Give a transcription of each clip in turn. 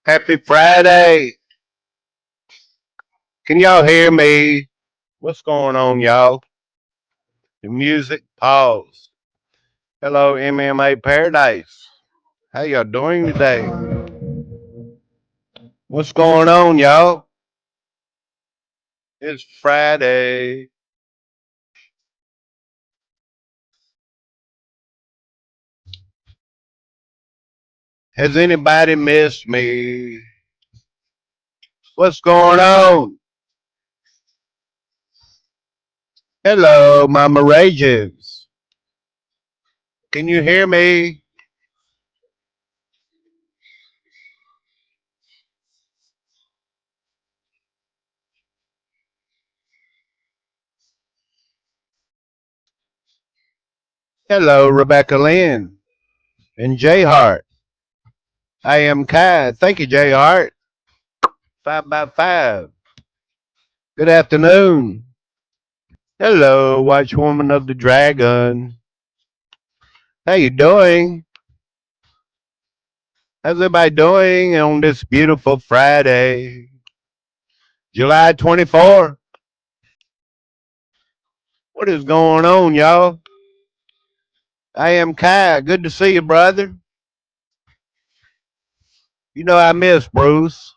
Happy Friday. Can y'all hear me? What's going on, y'all? The music pause. Hello, MMA Paradise. How y'all doing today? What's going on, y'all? It's Friday. Has anybody missed me? What's going on? Hello, Mama Rages. Can you hear me? Hello, Rebecca Lynn and J Hart. I am Kai. Thank you, J Hart. 5x5. Good afternoon. Hello, Watchwoman of the Dragon. How you doing? How's everybody doing on this beautiful Friday, July 24th? What is going on, y'all? I am Kai. Good to see you, brother. You know I miss Bruce.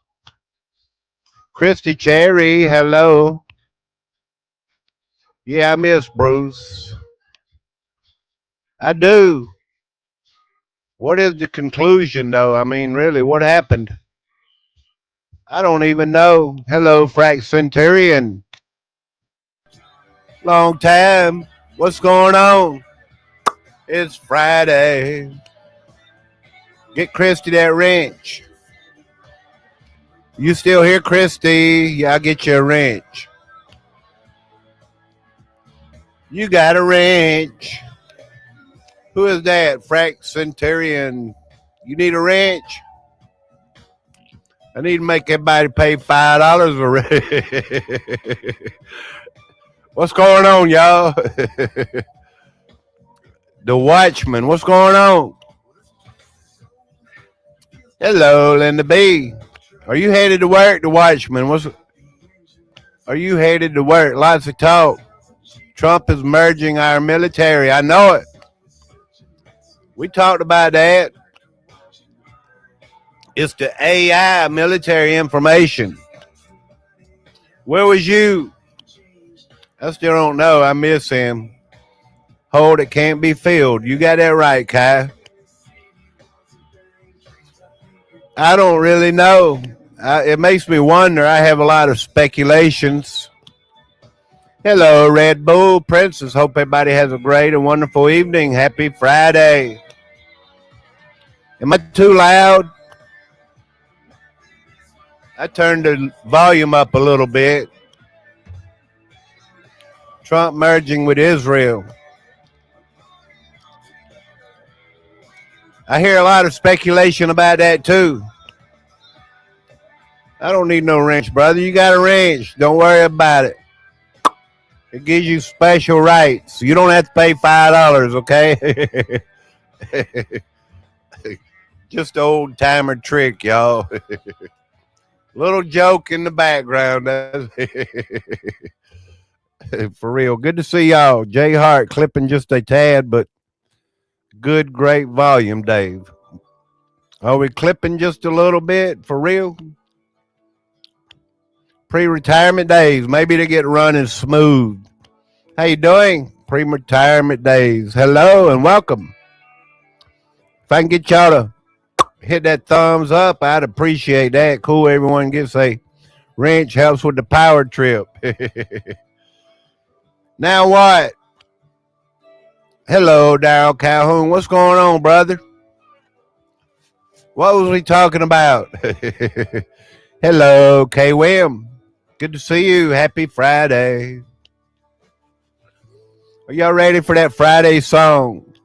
Christy Cherry, hello. Yeah, I miss Bruce. I do. What is the conclusion, though? I mean, really, what happened? I don't even know. Hello, Frank Centurion. Long time. What's going on? It's Friday. Get Christy that wrench. You still here, Christy? Yeah, I'll get you a wrench. You got a wrench. Who is that? Frank Centurion. You need a wrench? I need to make everybody pay $5 a wrench. What's going on, y'all? The Watchman. What's going on? Hello, Linda B. Are you headed to work, the Watchman? Are you headed to work? Lots of talk. Trump is merging our military. I know it. We talked about that. It's the AI military information. Where was you? I still don't know. I miss him. Hole that can't be filled. You got that right, Kai. I don't really know. It makes me wonder. I have a lot of speculations. Hello, Red Bull Princess. Hope everybody has a great and wonderful evening. Happy Friday. Am I too loud? I turned the volume up a little bit. Trump merging with Israel. I hear a lot of speculation about that too. I don't need no wrench, brother. You got a wrench. Don't worry about it. It gives you special rights. You don't have to pay $5, okay? Just an old timer trick, y'all. Little joke in the background. For real. Good to see y'all. Jay Hart clipping just a tad, but good, great volume, Dave. Are we clipping just a little bit? For real? Pre-retirement days. Maybe they get running smooth. How you doing? Pre-retirement days. Hello and welcome. If I can get y'all to hit that thumbs up, I'd appreciate that. Cool. Everyone gets a wrench. Helps with the power trip. Now what? Hello, Daryl Calhoun. What's going on, brother? What was we talking about? Hello, K. Wim. Good to see you. Happy Friday. Are y'all ready for that Friday song?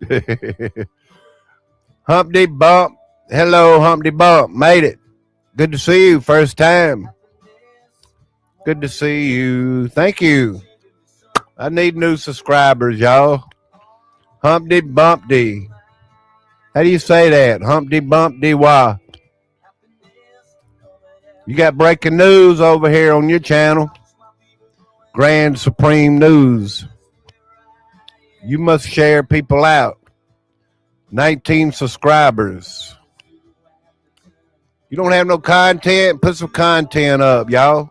Humpty Bump. Hello, Humpty Bump. Made it. Good to see you. First time. Good to see you. Thank you. I need new subscribers, y'all. Humpty Bumpty. How do you say that? Humpty Bumpty wah. You got breaking news over here on your channel. Grand Supreme News. You must share people out. 19 subscribers. You don't have no content? Put some content up, y'all.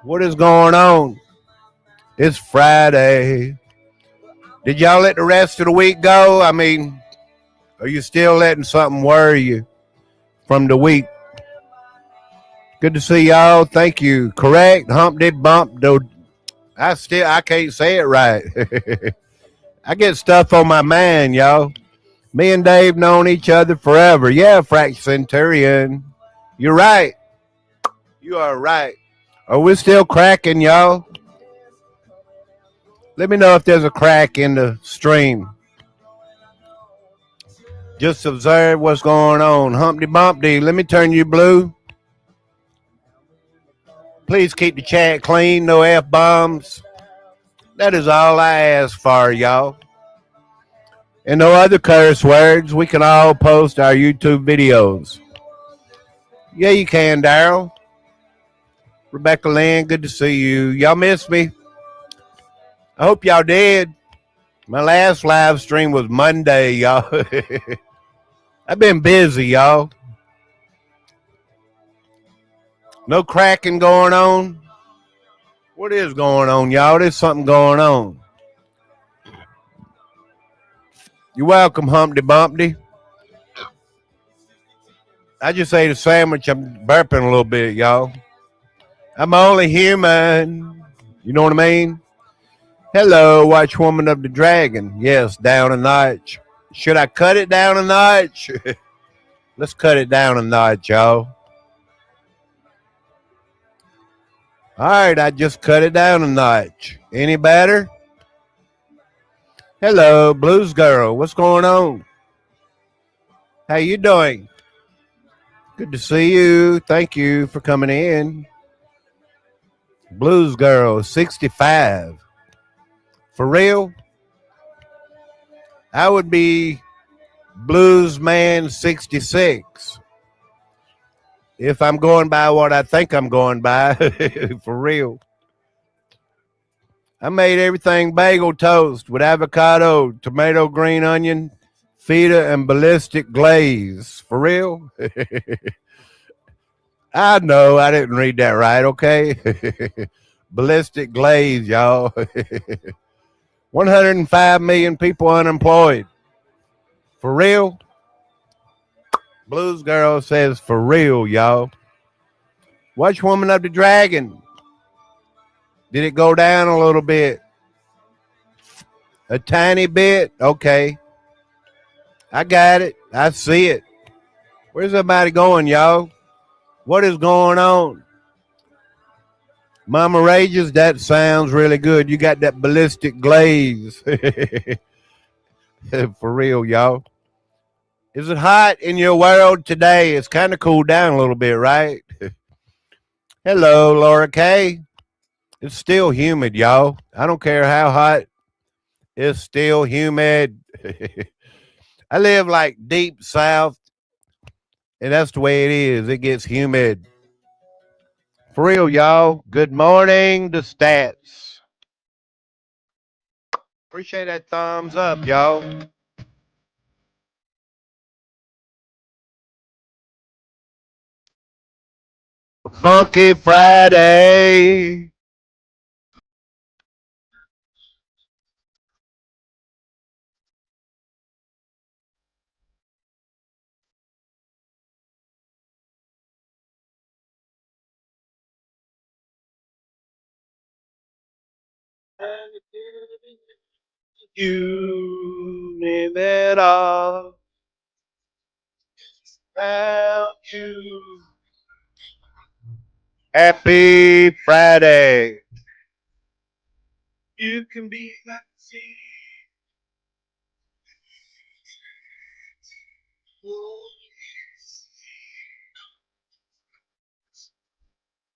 What is going on? It's Friday. Did y'all let the rest of the week go? I mean, are you still letting something worry you from the week? Good to see y'all. Thank you. Correct. Humpty bump. I can't say it right. I get stuff on my mind, y'all. Me and Dave known each other forever. Yeah, Frack Centurion. You're right. You are right. Are we still cracking, y'all? Let me know if there's a crack in the stream. Just observe what's going on. Humpty Bumpty, let me turn you blue. Please keep the chat clean. No F-bombs. That is all I ask for, y'all. And no other curse words. We can all post our YouTube videos. Yeah, you can, Daryl. Rebecca Lynn, good to see you. Y'all miss me? I hope y'all did. My last live stream was Monday, y'all. I've been busy, y'all. No cracking going on. What is going on, y'all? There's something going on. You're welcome, Humpty Bumpty. I just ate a sandwich. I'm burping a little bit, y'all. I'm only human. You know what I mean? Hello, Watchwoman of the Dragon. Yes, down a notch. Should I cut it down a notch? Let's cut it down a notch, y'all. All right, I just cut it down a notch. Any better? Hello, Blues Girl. What's going on? How you doing? Good to see you. Thank you for coming in. Blues Girl, 65. For real? I would be Blues Man 66. If I'm going by what I think I'm going by, for real. I made everything bagel toast with avocado, tomato, green onion, feta, and ballistic glaze. For real? I know I didn't read that right, okay? Ballistic glaze, y'all. 105 million people unemployed. For real? Blues Girl says for real, y'all. Watchwoman of the Dragon. Did it go down a little bit? A tiny bit? Okay. I got it. I see it. Where's everybody going, y'all? What is going on? Mama Rages, that sounds really good. You got that ballistic glaze. For real, y'all. Is it hot in your world today? It's kind of cooled down a little bit, right? Hello, Laura K. It's still humid, y'all. I don't care how hot. It's still humid. I live like deep south, and that's the way it is. It gets humid. For real, y'all. Good morning, the stats. Appreciate that thumbs up, y'all. Funky Friday. You name it all about you. Happy Friday. You can be my sea.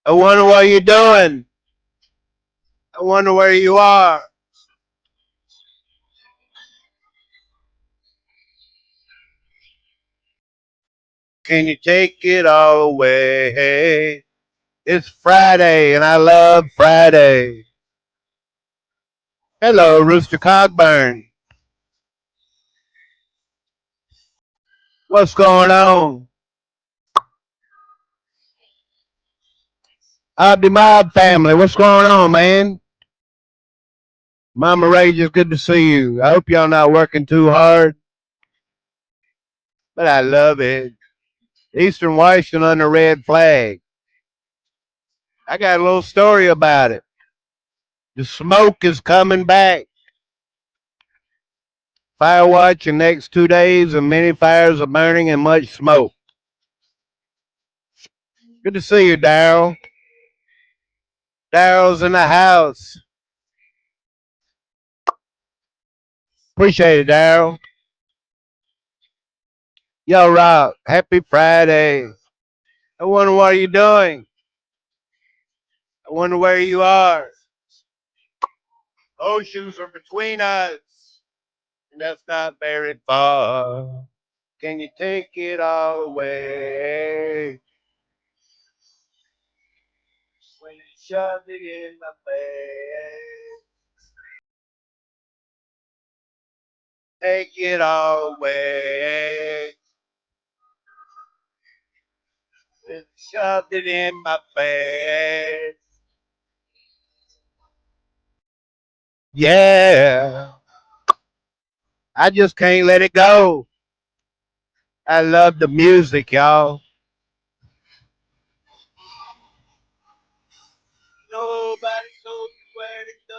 I wonder what you're doing. I wonder where you are. Can you take it all away? It's Friday, and I love Friday. Hello, Rooster Cogburn. What's going on? The Mob family. What's going on, man? Mama Ray, just good to see you. I hope y'all not working too hard, but I love it. Eastern Washington under red flag. I got a little story about it. The smoke is coming back. Fire watch the next 2 days, and many fires are burning and much smoke. Good to see you, Daryl. Daryl's in the house. Appreciate it, Daryl. Yo, Rock, happy Friday. I wonder what you're doing. I wonder where you are. Oceans are between us, and that's not very far. Can you take it all away? When you shove it in my face, take it all away. When you shoved it in my face. Yeah, I just can't let it go. I love the music, y'all. Nobody knows where to go.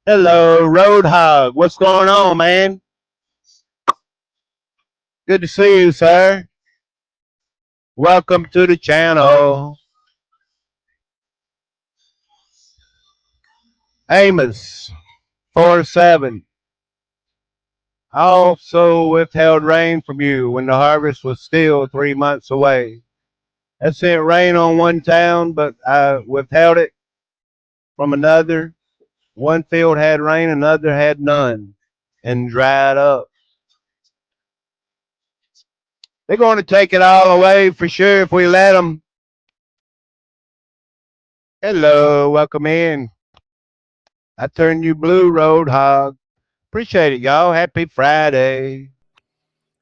Hello, Roadhog. What's going on, man? Good to see you, sir. Welcome to the channel. Amos, 4-7. I also withheld rain from you when the harvest was still 3 months away. I sent rain on one town, but I withheld it from another. One field had rain, another had none, and dried up. They're going to take it all away for sure if we let them. Hello, welcome in. I turned you blue, Roadhog. Appreciate it, y'all. Happy Friday.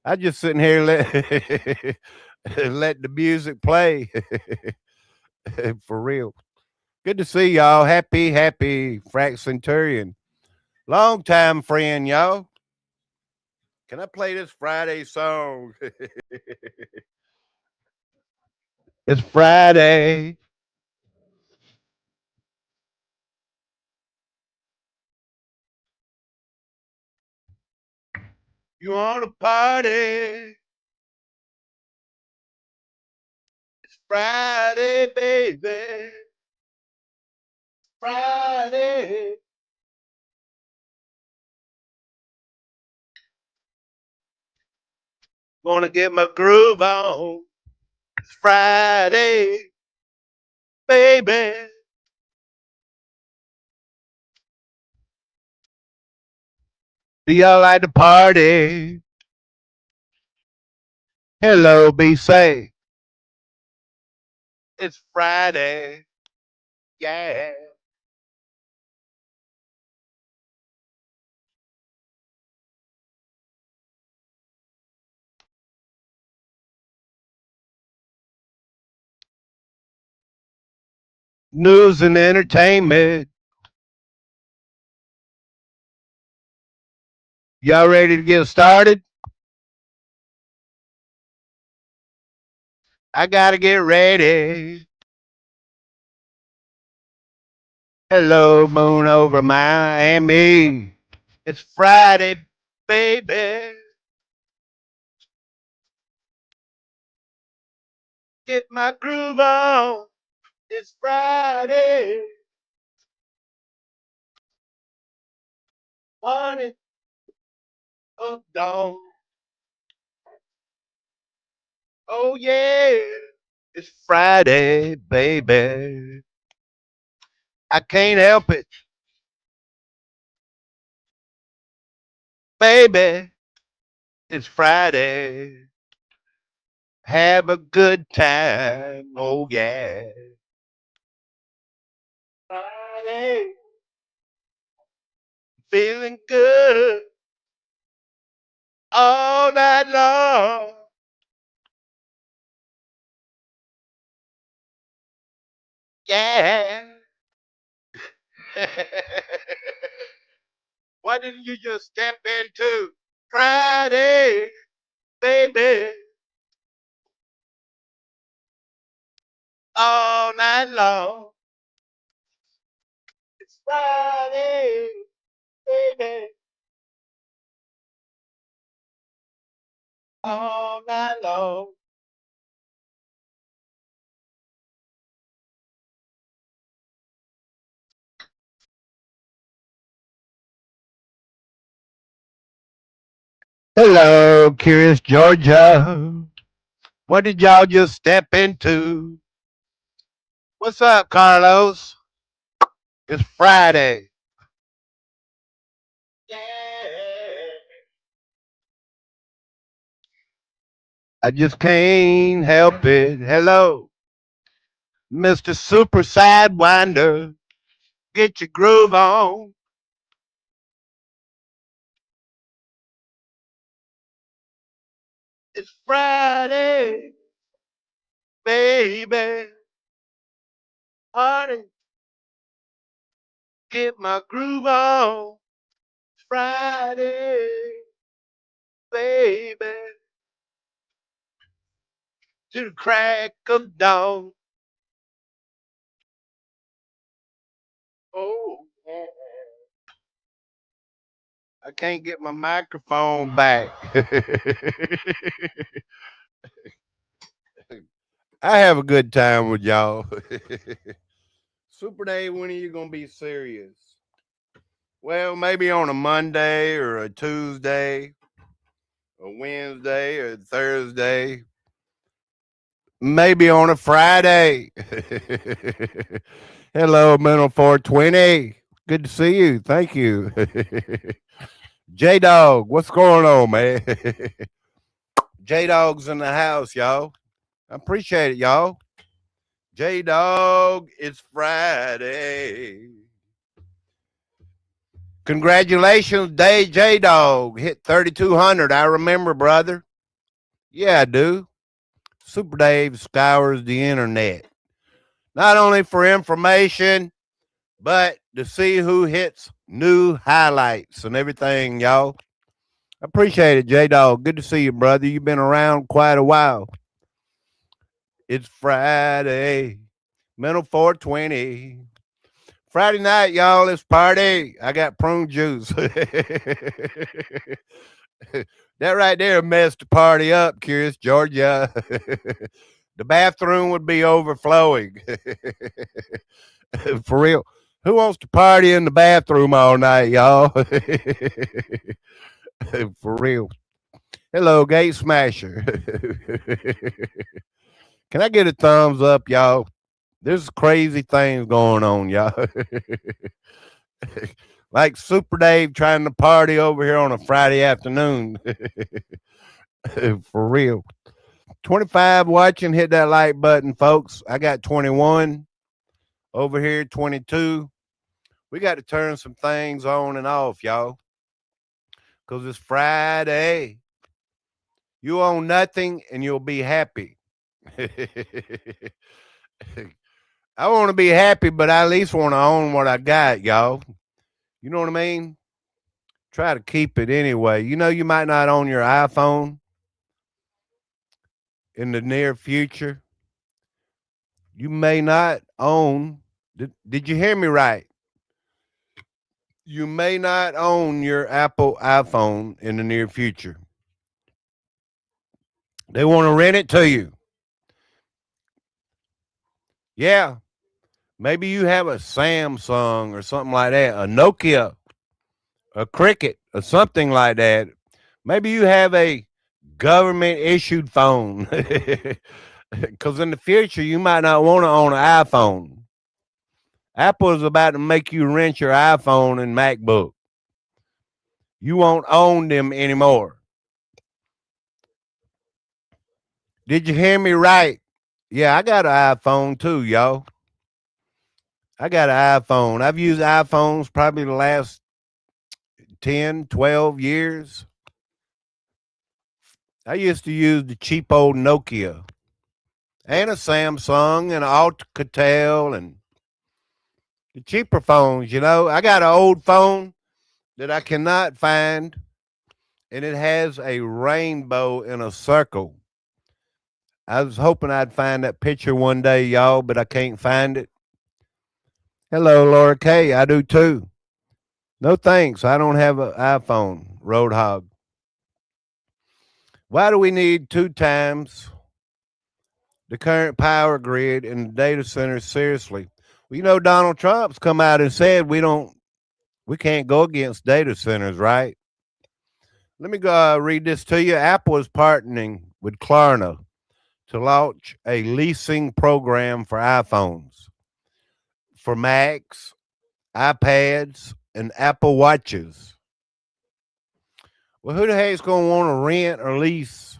I just sitting here let the music play for real. Good to see y'all. Happy Frack Centurion. Long time friend, y'all. Can I play this Friday song? It's Friday. You want to party? It's Friday, baby. Friday. Gonna get my groove on. It's Friday, baby. Do y'all like to party? Hello, be safe. It's Friday. Yeah. News and entertainment. Y'all ready to get started? I gotta get ready. Hello, moon over Miami. It's Friday, baby. Get my groove on. It's Friday. Morning of dawn. Oh yeah, it's Friday, baby. I can't help it, baby. It's Friday. Have a good time. Oh yeah. Friday, feeling good all night long. Yeah. Why didn't you just step into Friday, baby, all night long? It's Friday, baby, all night long. Hello, Curious Georgia. What did y'all just step into? What's up, Carlos? It's Friday. Yeah. I just can't help it. Hello, Mr. Super Sidewinder. Get your groove on. It's Friday, baby. Honey, get my groove on. It's Friday, baby. To the crack of dawn. Oh, yeah. I can't get my microphone back. I have a good time with y'all. Super Day, when are you going to be serious? Well, maybe on a Monday or a Tuesday, a Wednesday or Thursday, maybe on a Friday. Hello, Mental 420. Good to see you. Thank you. J Dog, what's going on, man? J Dog's in the house, y'all. I appreciate it, y'all. J Dog, it's Friday. Congratulations, Day J Dog. Hit 3,200. I remember, brother. Yeah, I do. Super Dave scours the internet, not only for information, but to see who hits new highlights and everything, y'all. I appreciate it, J Dog. Good to see you, brother. You've been around quite a while. It's Friday, Mental 420. Friday night, y'all. It's party. I got prune juice. That right there messed the party up, Curious Georgia. The bathroom would be overflowing. For real. Who wants to party in the bathroom all night, y'all? For real. Hello, Gate Smasher. Can I get a thumbs up, y'all? There's crazy things going on, y'all. Like Super Dave trying to party over here on a Friday afternoon. For real. 25 watching, hit that like button, folks. I got 21 over here, 22. We got to turn some things on and off, y'all, because it's Friday. You own nothing and you'll be happy. I want to be happy, but I at least want to own what I got, y'all. You know what I mean? Try to keep it anyway. You know, you might not own your iPhone in the near future. You may not own. Did you hear me right? You may not own your Apple iPhone in the near future. They want to rent it to you. Yeah. Maybe you have a Samsung or something like that, a Nokia, a Cricket, or something like that. Maybe you have a government issued phone. Because in the future, you might not want to own an iPhone. Apple is about to make you rent your iPhone and MacBook. You won't own them anymore. Did you hear me right? Yeah, I got an iPhone too, y'all. I got an iPhone. I've used iPhones probably the last 10, 12 years. I used to use the cheap old Nokia and a Samsung and an Alcatel and the cheaper phones, I got an old phone that I cannot find, and it has a rainbow in a circle. I was hoping I'd find that picture one day, y'all, but I can't find it. Hello, Laura K. I do too. No thanks. I don't have an iPhone, Roadhog. Why do we need two times the current power grid in the data centers? Seriously. Well, Donald Trump's come out and said we can't go against data centers, right? Let me go read this to you. Apple is partnering with Klarna to launch a leasing program for iPhones, for Macs, iPads, and Apple Watches. Well, who the heck is going to want to rent or lease?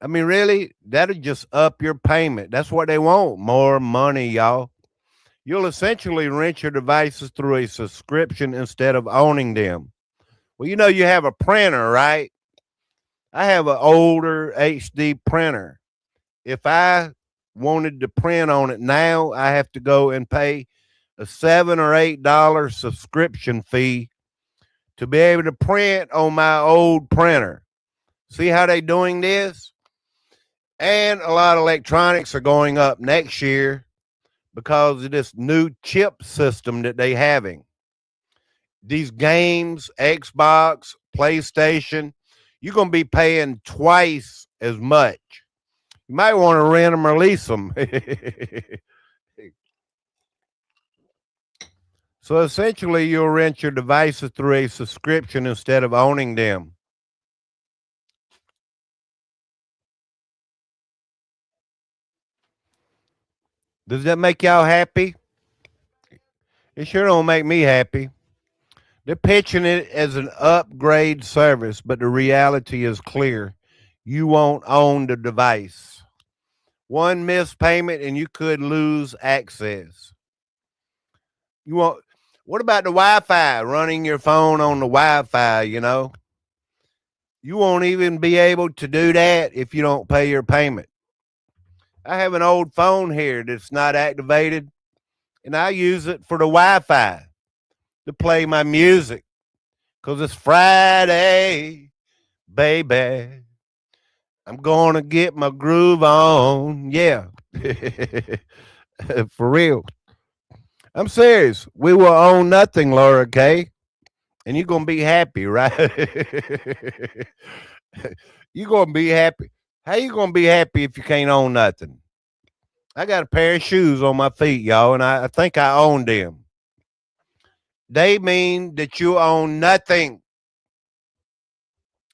I mean, really, that'll just up your payment. That's what they want, more money, y'all. You'll essentially rent your devices through a subscription instead of owning them. Well, you have a printer, right? I have an older HD printer. If I wanted to print on it now, I have to go and pay a $7 or $8 subscription fee to be able to print on my old printer. See how they doing this? And a lot of electronics are going up next year because of this new chip system that they having. These games, Xbox, PlayStation, you're going to be paying twice as much. You might want to rent them or lease them. So essentially, you'll rent your devices through a subscription instead of owning them. Does that make y'all happy? It sure don't make me happy. They're pitching it as an upgrade service, but the reality is clear. You won't own the device. One missed payment and you could lose access. You won't. What about the Wi-Fi? Running your phone on the Wi-Fi, You won't even be able to do that if you don't pay your payment. I have an old phone here that's not activated, and I use it for the Wi-Fi to play my music because it's Friday, baby. I'm going to get my groove on. Yeah. For real. I'm serious. We will own nothing, Laura K. And you're going to be happy, right? You're going to be happy. How you going to be happy if you can't own nothing? I got a pair of shoes on my feet, y'all, and I think I own them. They mean that you own nothing.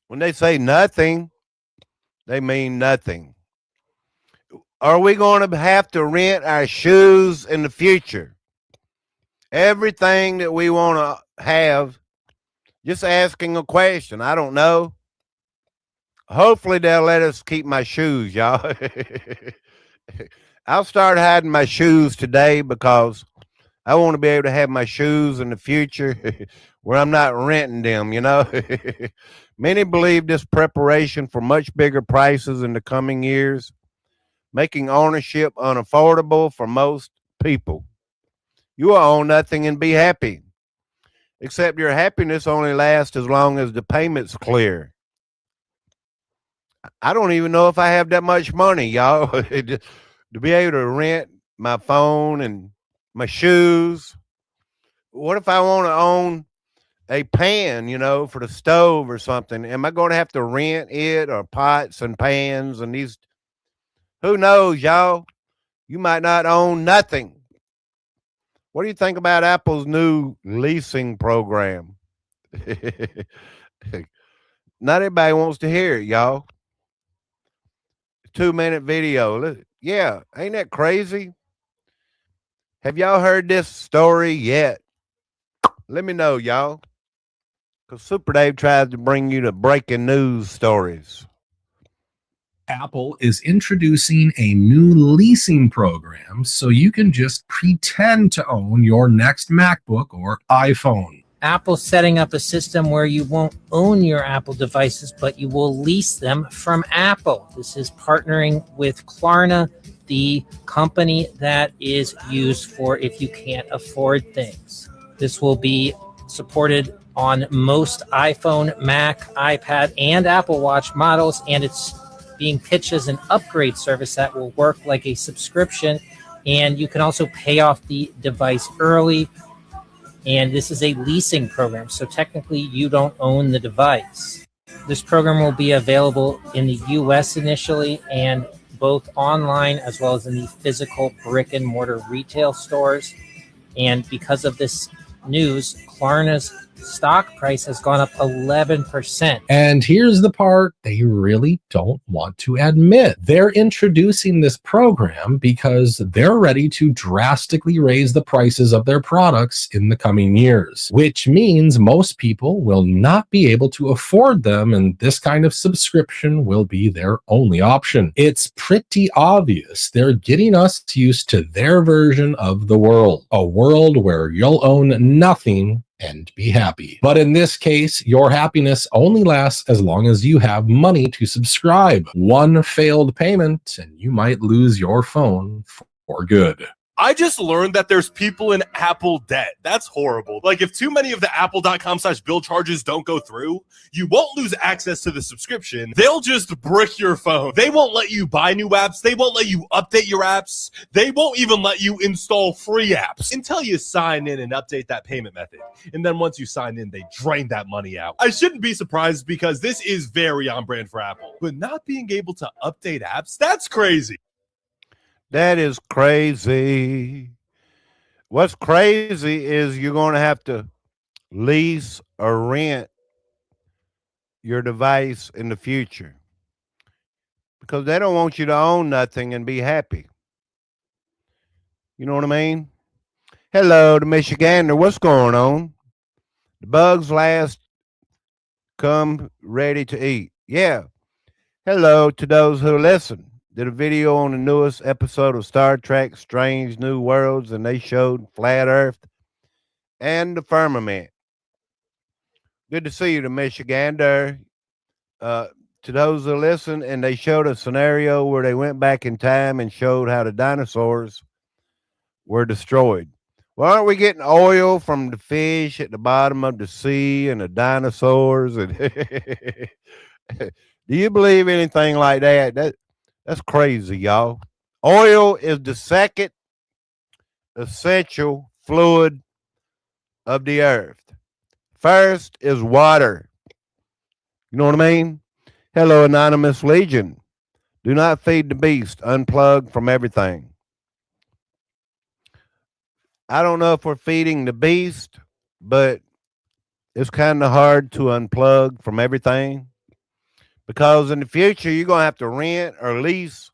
When they say nothing, they mean nothing. Are we going to have to rent our shoes in the future? Everything that we want to have, just asking a question. I don't know. Hopefully, they'll let us keep my shoes, y'all. I'll start hiding my shoes today because I want to be able to have my shoes in the future where I'm not renting them, Many believe this preparation for much bigger prices in the coming years, making ownership unaffordable for most people. You will own nothing and be happy, except your happiness only lasts as long as the payment's clear. I don't even know if I have that much money, y'all, to be able to rent my phone and my shoes. What if I want to own a pan, for the stove or something? Am I going to have to rent it or pots and pans and these? Who knows, y'all? You might not own nothing. What do you think about Apple's new leasing program? not everybody wants to hear it, y'all. 2-minute video. Yeah, ain't that crazy? Have y'all heard this story yet? Let me know, y'all. Because Super Dave tries to bring you the breaking news stories. Apple is introducing a new leasing program so you can just pretend to own your next MacBook or iPhone. Apple's setting up a system where you won't own your Apple devices, but you will lease them from Apple. This is partnering with Klarna, the company that is used for if you can't afford things. This will be supported on most iPhone, Mac, iPad, and Apple Watch models, and it's being pitched as an upgrade service that will work like a subscription, and you can also pay off the device early. And this is a leasing program, so technically you don't own the device. This program will be available in the US initially, and both online as well as in the physical brick and mortar retail stores. And because of this news, Klarna's stock price has gone up 11%. And here's the part they really don't want to admit. They're introducing this program because they're ready to drastically raise the prices of their products in the coming years, which means most people will not be able to afford them, and this kind of subscription will be their only option. It's pretty obvious they're getting us used to their version of the world, a world where you'll own nothing and be happy. But in this case, your happiness only lasts as long as you have money to subscribe. One failed payment and you might lose your phone for good. I just learned that there's people in Apple debt. That's horrible. Like, if too many of the apple.com/bill charges don't go through, you won't lose access to the subscription. They'll just brick your phone. They won't let you buy new apps. They won't let you update your apps. They won't even let you install free apps until you sign in and update that payment method. And then once you sign in, they drain that money out. I shouldn't be surprised because this is very on brand for Apple. But not being able to update apps, that's crazy. That is crazy. What's crazy is you're going to have to lease or rent your device in the future because they don't want you to own nothing and be happy. You know what I mean? Hello to Michigander. What's going on? The bugs last come ready to eat. Yeah. Hello to those who listen. Did a video on the newest episode of Star Trek Strange New Worlds, and they showed flat Earth and the firmament. Good to see you, the Michigander. To those who listen, and they showed a scenario where they went back in time and showed how the dinosaurs were destroyed. Well, aren't we getting oil from the fish at the bottom of the sea and the dinosaurs? And do you believe anything like that? That's crazy, y'all. Oil is the second essential fluid of the earth. First is water. You know what I mean? Hello, Anonymous Legion. Do not feed the beast. Unplug from everything. I don't know if we're feeding the beast, but it's kind of hard to unplug from everything because in the future, you're going to have to rent or lease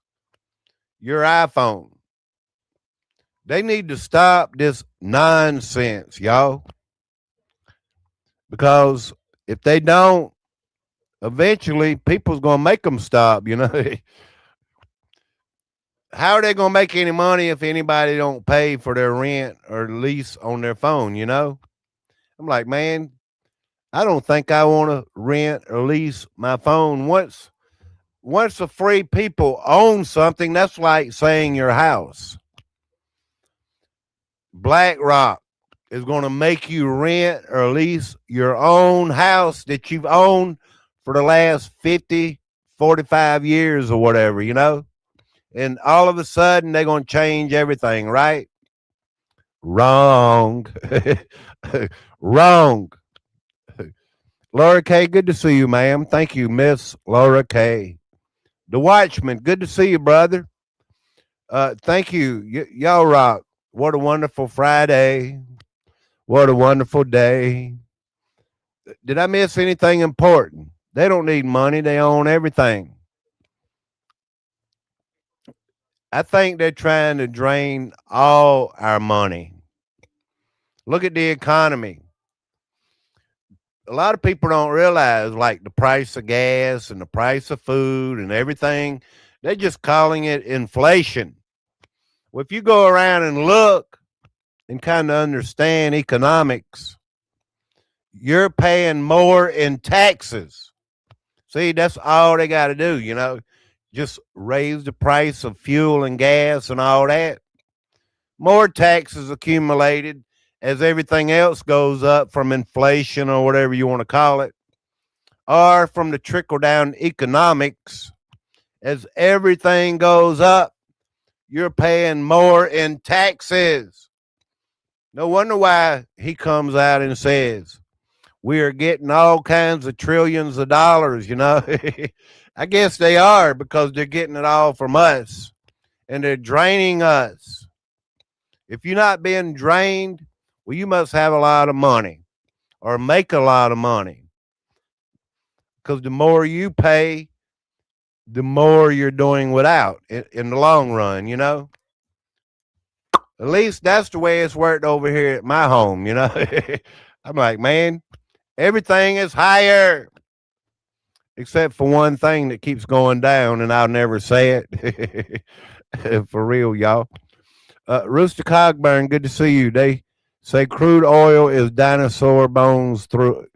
your iPhone. They need to stop this nonsense, y'all. Because if they don't, eventually people's going to make them stop, you know. How are they going to make any money if anybody don't pay for their rent or lease on their phone, you know? I'm like, man, I don't think I want to rent or lease my phone. Once the free people own something, that's like saying your house. BlackRock is going to make you rent or lease your own house that you've owned for the last 50, 45 years or whatever, you know? And all of a sudden, they're going to change everything, right? Wrong. Wrong. Laura K., good to see you, ma'am. Thank you, Miss Laura K. The Watchman, good to see you, brother. Thank you. Y'all rock. What a wonderful Friday. What a wonderful day. Did I miss anything important? They don't need money. They own everything. I think they're trying to drain all our money. Look at the economy. A lot of people don't realize, like, the price of gas and the price of food and everything. They're just calling it inflation. Well, if you go around and look and kind of understand economics, you're paying more in taxes. See, that's all they got to do, just raise the price of fuel and gas and all that. More taxes accumulated as everything else goes up from inflation or whatever you want to call it, or from the trickle down economics. As everything goes up, you're paying more in taxes. No wonder why he comes out and says, we are getting all kinds of trillions of dollars, I guess they are, because they're getting it all from us and they're draining us. If you're not being drained, well, you must have a lot of money or make a lot of money, because the more you pay, the more you're doing without in the long run, At least that's the way it's worked over here at my home, I'm like, man, everything is higher except for one thing that keeps going down, and I'll never say it. For real, y'all. Rooster Cogburn, good to see you. They say crude oil is dinosaur bones through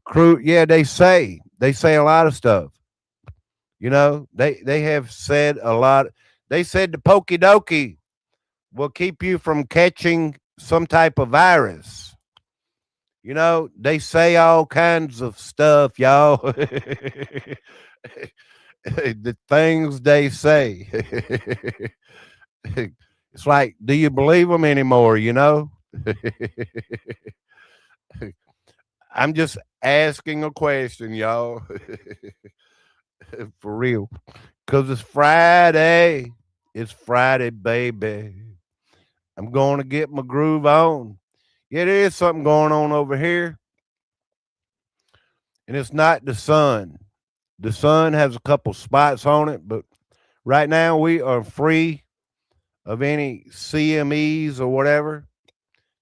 crude. Yeah, they say a lot of stuff. They have said a lot. They said the pokey dokey will keep you from catching some type of virus. They say all kinds of stuff, y'all. The things they say. It's like, do you believe them anymore, I'm just asking a question, y'all. For real. Because it's Friday. It's Friday, baby. I'm going to get my groove on. Yeah, there is something going on over here. And it's not the sun. The sun has a couple spots on it, but right now we are free of any CMEs or whatever.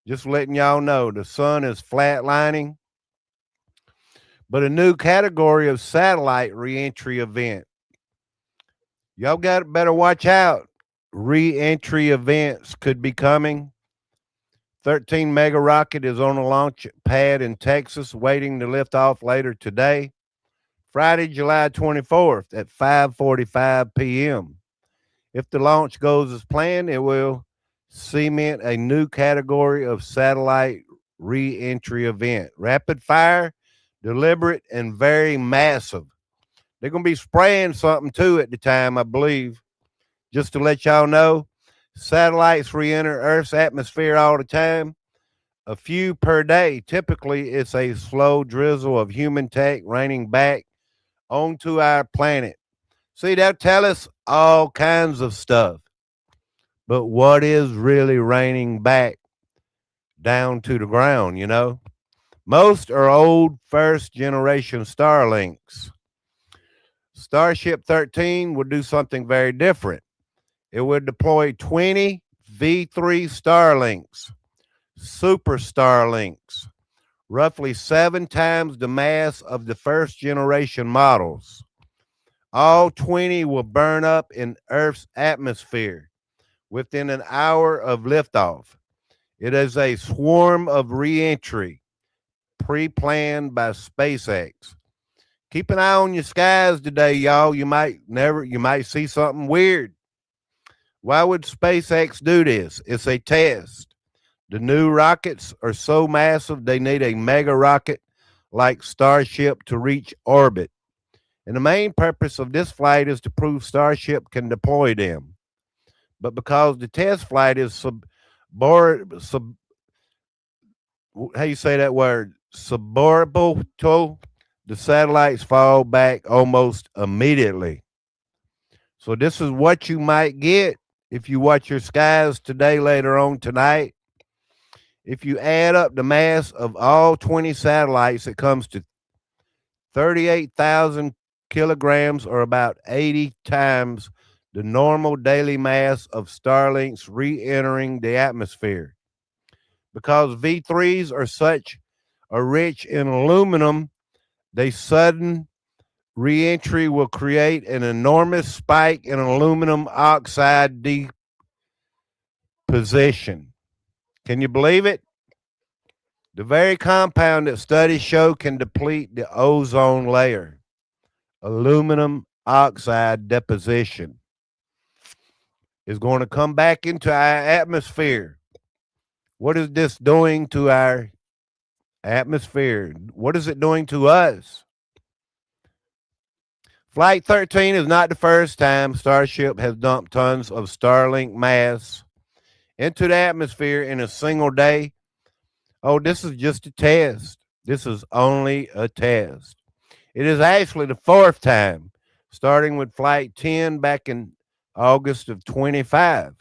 Just letting y'all know the sun is flatlining. But a new category of satellite reentry event. Y'all got better watch out. Reentry events could be coming. 13 mega rocket is on a launch pad in Texas, waiting to lift off later today, Friday, July 24th at 5:45 p.m. If the launch goes as planned, it will cement a new category of satellite re-entry event. Rapid fire, deliberate, and very massive. They're going to be spraying something too at the time, I believe. Just to let y'all know, satellites re-enter Earth's atmosphere all the time. A few per day. Typically, it's a slow drizzle of human tech raining back onto our planet. See, they'll tell us all kinds of stuff. But what is really raining back down to the ground, Most are old first-generation Starlinks. Starship 13 will do something very different. It would deploy 20 V3 Starlinks, super Starlinks, roughly 7 times the mass of the first generation models. All 20 will burn up in Earth's atmosphere within an hour of liftoff. It is a swarm of reentry pre-planned by SpaceX. Keep an eye on your skies today, y'all. You might see something weird. Why would SpaceX do this? It's a test. The new rockets are so massive, they need a mega rocket like Starship to reach orbit. And the main purpose of this flight is to prove Starship can deploy them. But because the test flight is how you say that word? Suborbital, the satellites fall back almost immediately. So this is what you might get if you watch your skies today, later on tonight. If you add up the mass of all 20 satellites, it comes to 38,000 kilograms, or about 80 times the normal daily mass of Starlinks re entering the atmosphere. Because V3s are rich in aluminum, they sudden reentry will create an enormous spike in aluminum oxide deposition. Can you believe it? The very compound that studies show can deplete the ozone layer. Aluminum oxide deposition is going to come back into our atmosphere. What is this doing to our atmosphere? What is it doing to us? Flight 13 is not the first time Starship has dumped tons of Starlink mass into the atmosphere in a single day. Oh, this is just a test. This is only a test. It is actually the fourth time, starting with Flight 10 back in August of 25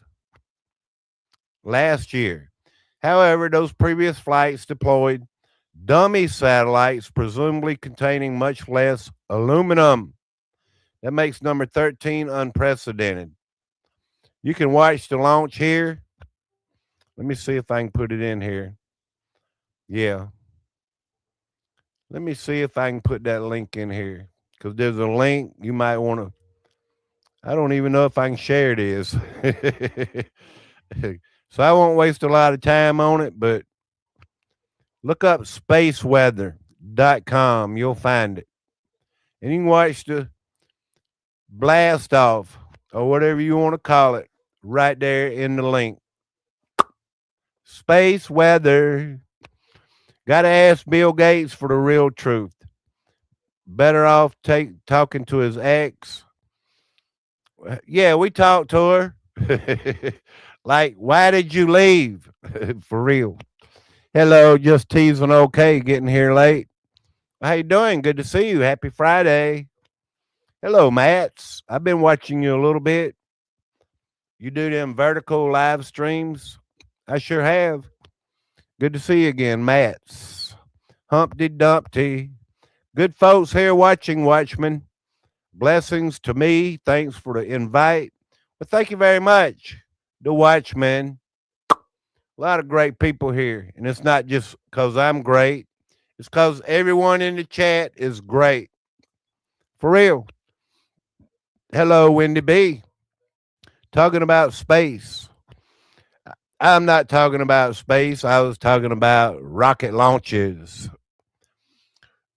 last year. However, those previous flights deployed dummy satellites, presumably containing much less aluminum. That makes number 13 unprecedented. You can watch the launch here. Let me see if I can put it in here. Yeah. Let me see if I can put that link in here because there's a link you might want to. I don't even know if I can share this. So I won't waste a lot of time on it, but look up spaceweather.com. You'll find it. And you can watch the blast off or whatever you want to call it right there in the link. Space weather. Got to ask Bill Gates for the real truth. Better off talking to his ex. Yeah, we talked to her. Like, why did you leave? For real. Hello, just teasing. Okay, getting here late. How you doing? Good to see you. Happy Friday. Hello, Mats. I've been watching you a little bit. You do them vertical live streams? I sure have. Good to see you again, Mats. Humpty Dumpty. Good folks here watching, Watchmen. Blessings to me. Thanks for the invite. But thank you very much, the Watchmen. A lot of great people here. And it's not just because I'm great, it's because everyone in the chat is great. For real. Hello, Wendy B. Talking about space. I'm not talking about space. I was talking about rocket launches.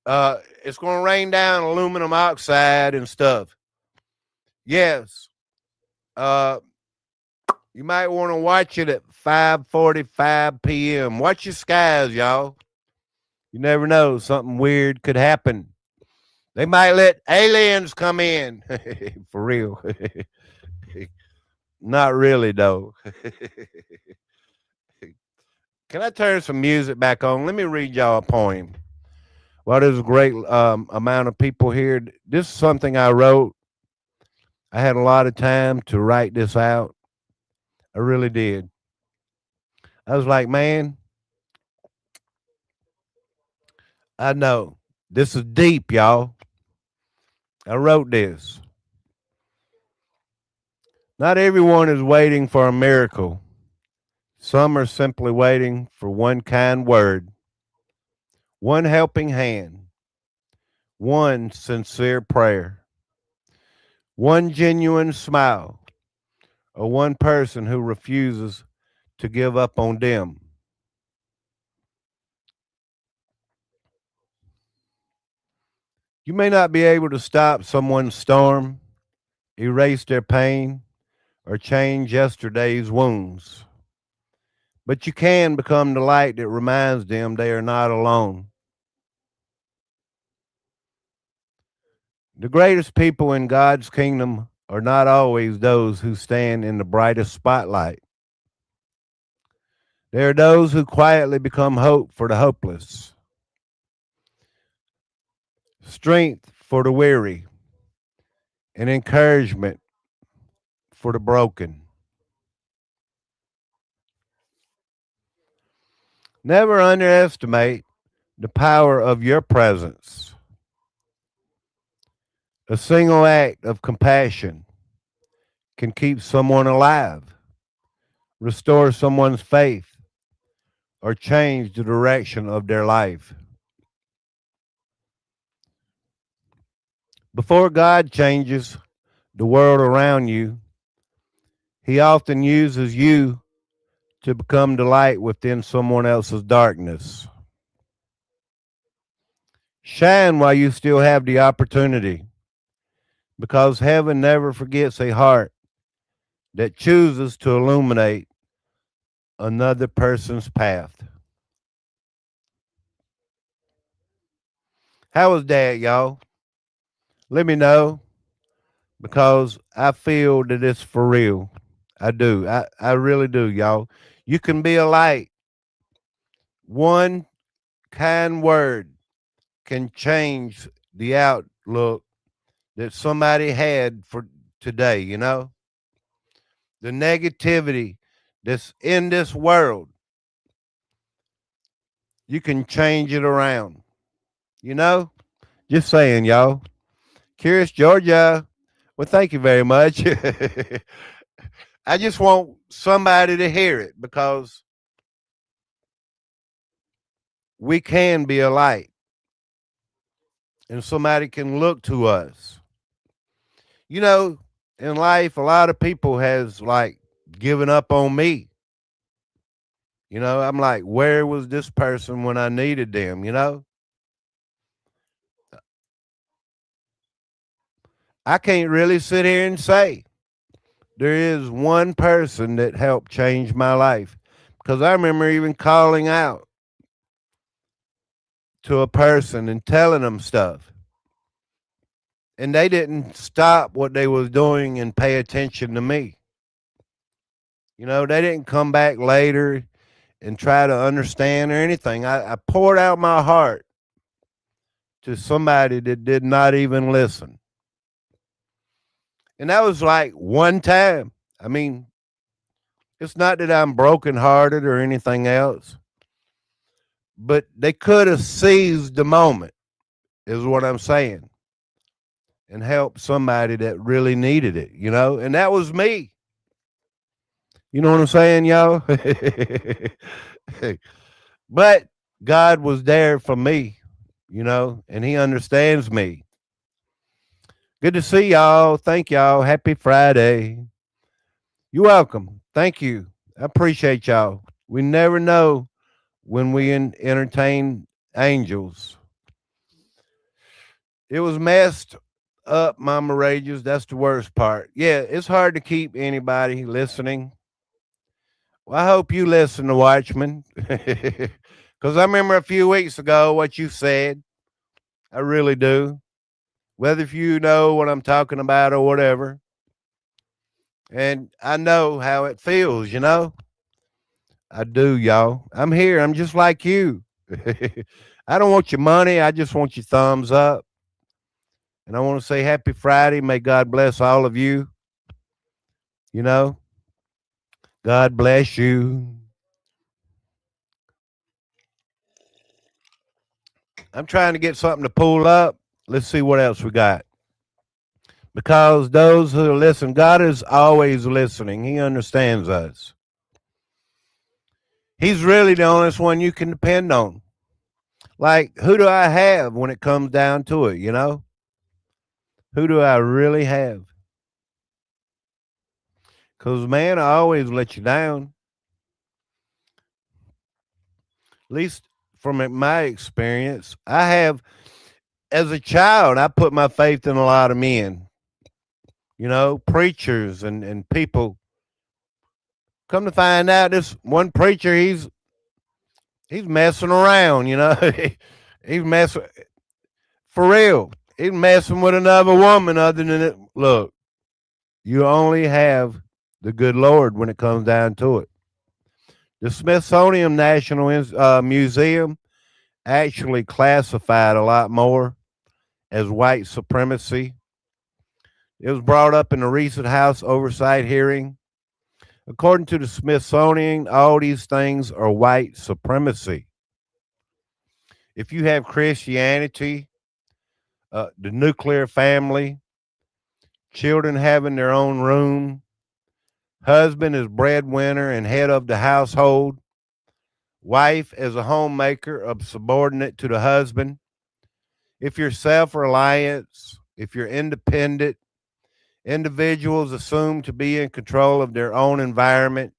It's going to rain down aluminum oxide and stuff. Yes. You might want to watch it at 5:45 p.m. Watch your skies, y'all. You never know. Something weird could happen. They might let aliens come in. For real. Not really, though. Can I turn some music back on? Let me read y'all a poem. Well, there's a great amount of people here. This is something I wrote. I had a lot of time to write this out. I really did. I was like, man, I know. This is deep, y'all. I wrote this. Not everyone is waiting for a miracle. Some are simply waiting for one kind word, one helping hand, one sincere prayer, one genuine smile, or one person who refuses to give up on them. You may not be able to stop someone's storm, erase their pain, or change yesterday's wounds, but you can become the light that reminds them they are not alone. The greatest people in God's kingdom are not always those who stand in the brightest spotlight. They are those who quietly become hope for the hopeless, strength for the weary, and encouragement for the broken. Never underestimate the power of your presence. A single act of compassion can keep someone alive, restore someone's faith, or change the direction of their life. Before God changes the world around you, He often uses you to become the light within someone else's darkness. Shine while you still have the opportunity, because heaven never forgets a heart that chooses to illuminate another person's path. How was that, y'all? Let me know, because I feel that it's for real. I do. I really do, y'all. You can be a light. One kind word can change the outlook that somebody had for today, you know? The negativity that's in this world, you can change it around, you know? Just saying, y'all. Curious Georgia. Well, thank you very much. I just want somebody to hear it, because we can be a light and somebody can look to us. You know, in life, a lot of people has like given up on me. You know, I'm like, where was this person when I needed them? You know, I can't really sit here and say there is one person that helped change my life, because I remember even calling out to a person and telling them stuff, and they didn't stop what they was doing and pay attention to me. You know, they didn't come back later and try to understand or anything. I poured out my heart to somebody that did not even listen. And that was like one time. I mean, it's not that I'm brokenhearted or anything else, but they could have seized the moment, is what I'm saying, and helped somebody that really needed it, you know? And that was me. You know what I'm saying, y'all? But God was there for me, you know, and He understands me. Good to see y'all. Thank y'all. Happy Friday. You're welcome. Thank you. I appreciate y'all. We never know when we entertain angels. It was messed up, Mama Rages. That's the worst part. Yeah, it's hard to keep anybody listening. Well, I hope you listen to Watchmen. Because I remember a few weeks ago what you said. I really do. Whether if you know what I'm talking about or whatever. And I know how it feels, you know? I do, y'all. I'm here. I'm just like you. I don't want your money. I just want your thumbs up. And I want to say happy Friday. May God bless all of you. You know, God bless you. I'm trying to get something to pull up. Let's see what else we got. Because those who listen, God is always listening. He understands us. He's really the only one you can depend on. Like, who do I have when it comes down to it, you know? Who do I really have? Because, man, I always let you down. At least from my experience, I have, as a child, I put my faith in a lot of men, you know, preachers and people. Come to find out, this one preacher, he's messing around, you know. He's messing, for real. He's messing with another woman other than it. Look, you only have the good Lord when it comes down to it. The Smithsonian National Museum actually classified a lot more as white supremacy. It was brought up in a recent House oversight hearing. According to the Smithsonian, all these things are white supremacy. If you have Christianity, the nuclear family, children having their own room, husband is breadwinner and head of the household, wife as a homemaker of subordinate to the husband. If you're self-reliant, if you're independent, individuals assumed to be in control of their own environment.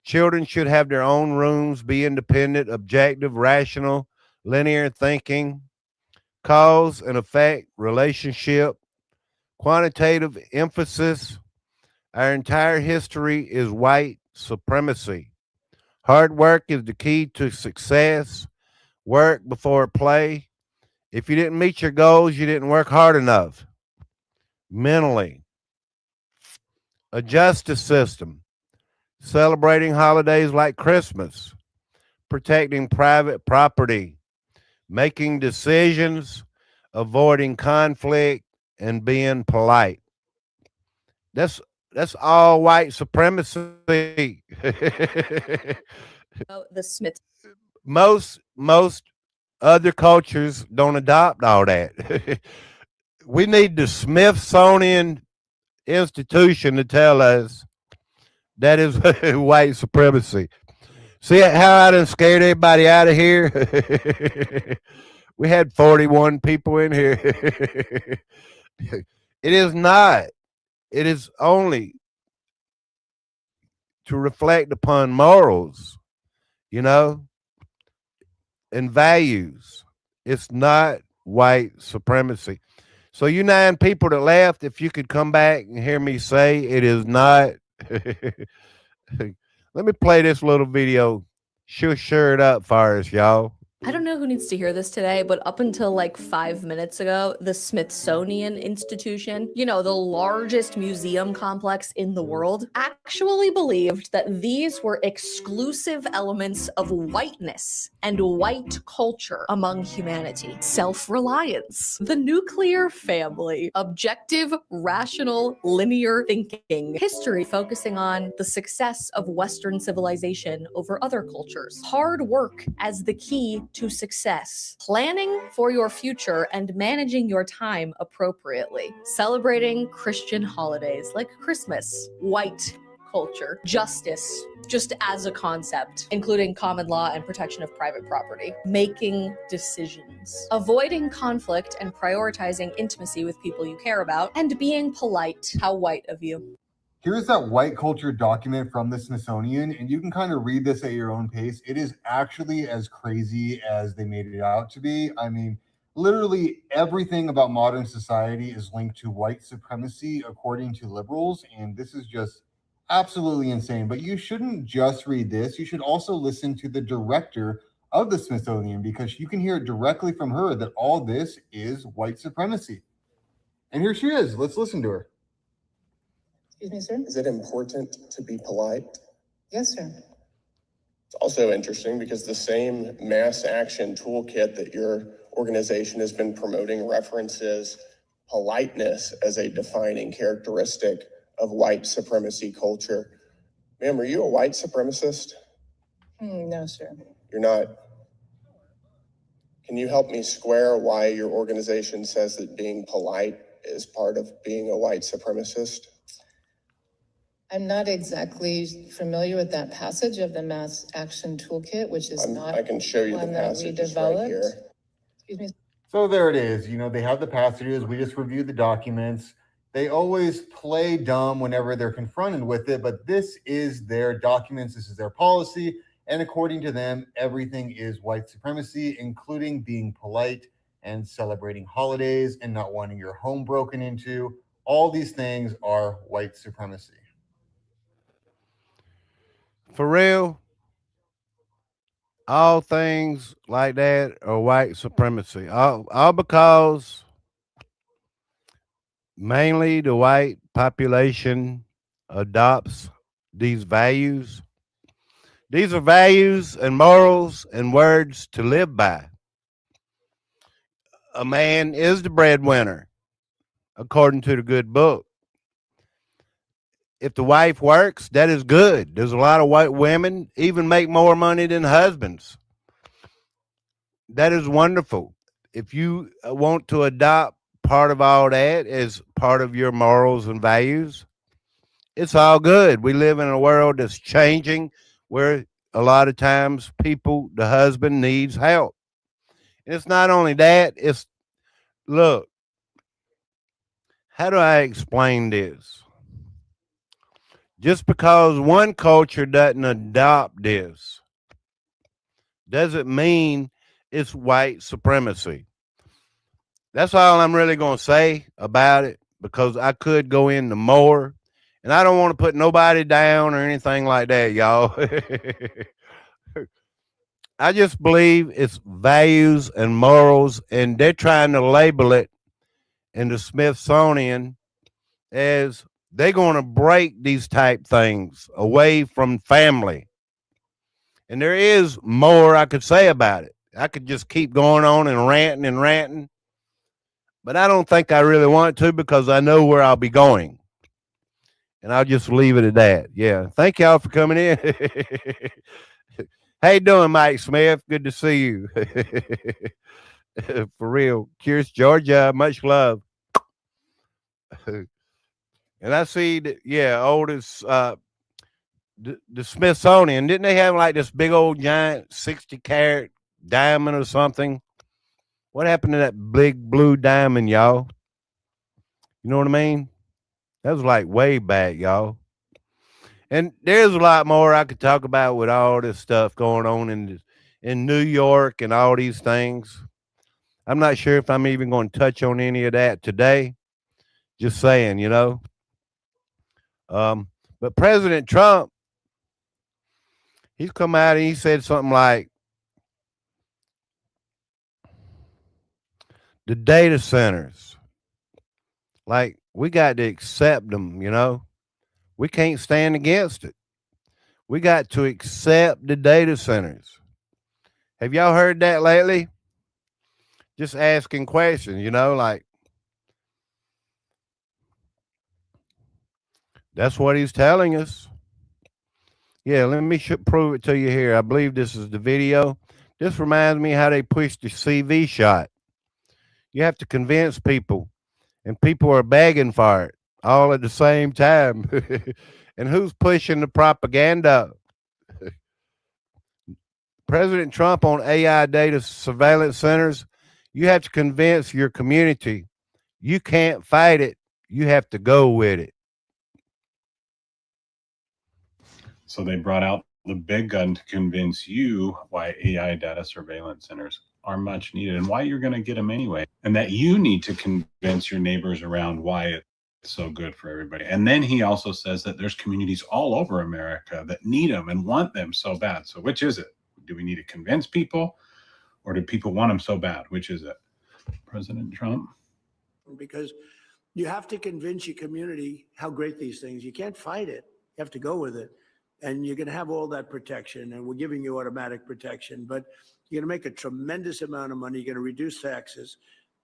Children should have their own rooms, be independent, objective, rational, linear thinking, cause and effect, relationship, quantitative emphasis. Our entire history is white supremacy. Hard work is the key to success. Work before play. If you didn't meet your goals, you didn't work hard enough. Mentally, a justice system, celebrating holidays like Christmas, protecting private property, making decisions, avoiding conflict, and being polite. That's that's all white supremacy. Oh, the Smith. Most other cultures don't adopt all that. We need the Smithsonian Institution to tell us that is white supremacy. See how I done scared everybody out of here? We had 41 people in here. It is not. It is only to reflect upon morals, you know, and values. It's not white supremacy. So you 9 people that left, if you could come back and hear me say it is not. Let me play this little video. Sure it up for us, y'all. I don't know who needs to hear this today, but up until like 5 minutes ago, the Smithsonian Institution, you know, the largest museum complex in the world, actually believed that these were exclusive elements of whiteness and white culture among humanity. Self-reliance, the nuclear family, objective, rational, linear thinking, history focusing on the success of Western civilization over other cultures, hard work as the key to success, planning for your future and managing your time appropriately, celebrating Christian holidays like Christmas, white culture, justice, just as a concept, including common law and protection of private property, making decisions, avoiding conflict and prioritizing intimacy with people you care about, and being polite. How white of you. Here's that white culture document from the Smithsonian, and you can kind of read this at your own pace. It is actually as crazy as they made it out to be. I mean, literally everything about modern society is linked to white supremacy, according to liberals, and this is just absolutely insane. But you shouldn't just read this. You should also listen to the director of the Smithsonian, because you can hear it directly from her that all this is white supremacy. And here she is. Let's listen to her. Excuse me, sir? Is it important to be polite? Yes, sir. It's also interesting because the same mass action toolkit that your organization has been promoting references politeness as a defining characteristic of white supremacy culture. Ma'am, are you a white supremacist? No, sir. You're not. Can you help me square why your organization says that being polite is part of being a white supremacist? I'm not exactly familiar with that passage of the Mass Action Toolkit, which is I can show you the one that we passage right developed. here. Excuse me. So there it is. You know, they have the passages. We just reviewed the documents. They always play dumb whenever they're confronted with it, but this is their documents. This is their policy. And according to them, everything is white supremacy, including being polite and celebrating holidays and not wanting your home broken into. All these things are white supremacy. For real, all things like that are white supremacy. All because mainly the white population adopts these values. These are values and morals and words to live by. A man is the breadwinner, according to the good book. If the wife works, that is good. There's a lot of white women even make more money than husbands. That is wonderful. if you want to adopt part of all that as part of your morals and values, it's all good. We live in a world that's changing where a lot of times people, the husband needs help. And it's not only that, it's look, how do I explain this? Just because one culture doesn't adopt this doesn't mean it's white supremacy. That's all I'm really going to say about it because I could go into more and I don't want to put nobody down or anything like that, y'all. I just believe it's values and morals, and they're trying to label it in the Smithsonian as they're going to break these type things away from family. And there is more I could say about it. I could just keep going on and ranting, but I don't think I really want to because I know where I'll be going. And I'll just leave it at that. Yeah. Thank y'all for coming in. How you doing, Mike Smith? Good to see you. For real. Cheers, Georgia. Much love. And I see that, yeah, oldest the Smithsonian, didn't they have like this big old giant 60-carat diamond or something? What happened to that big blue diamond, y'all? You know what I mean? That was like way back, y'all. And there's a lot more I could talk about with all this stuff going on in New York and all these things. I'm not sure if I'm even going to touch on any of that today. Just saying, you know. But President Trump, he's come out and he said something like, the data centers, like we got to accept them, you know. We can't stand against it. We got to accept the data centers. Have y'all heard that lately? Just asking questions, you know, like that's what he's telling us. Yeah, let me prove it to you here. I believe this is the video. This reminds me how they pushed the CV shot. You have to convince people, and people are begging for it all at the same time. And who's pushing the propaganda? President Trump on AI data surveillance centers. You have to convince your community. You can't fight it. You have to go with it. So they brought out the big gun to convince you why AI data surveillance centers are much needed and why you're going to get them anyway. And that you need to convince your neighbors around why it's so good for everybody. And then he also says that there's communities all over America that need them and want them so bad. So which is it? Do we need to convince people, or do people want them so bad? Which is it? President Trump? Because you have to convince your community how great these things. You can't fight it. You have to go with it. And you're going to have all that protection, and we're giving you automatic protection, but you're going to make a tremendous amount of money. You're going to reduce taxes,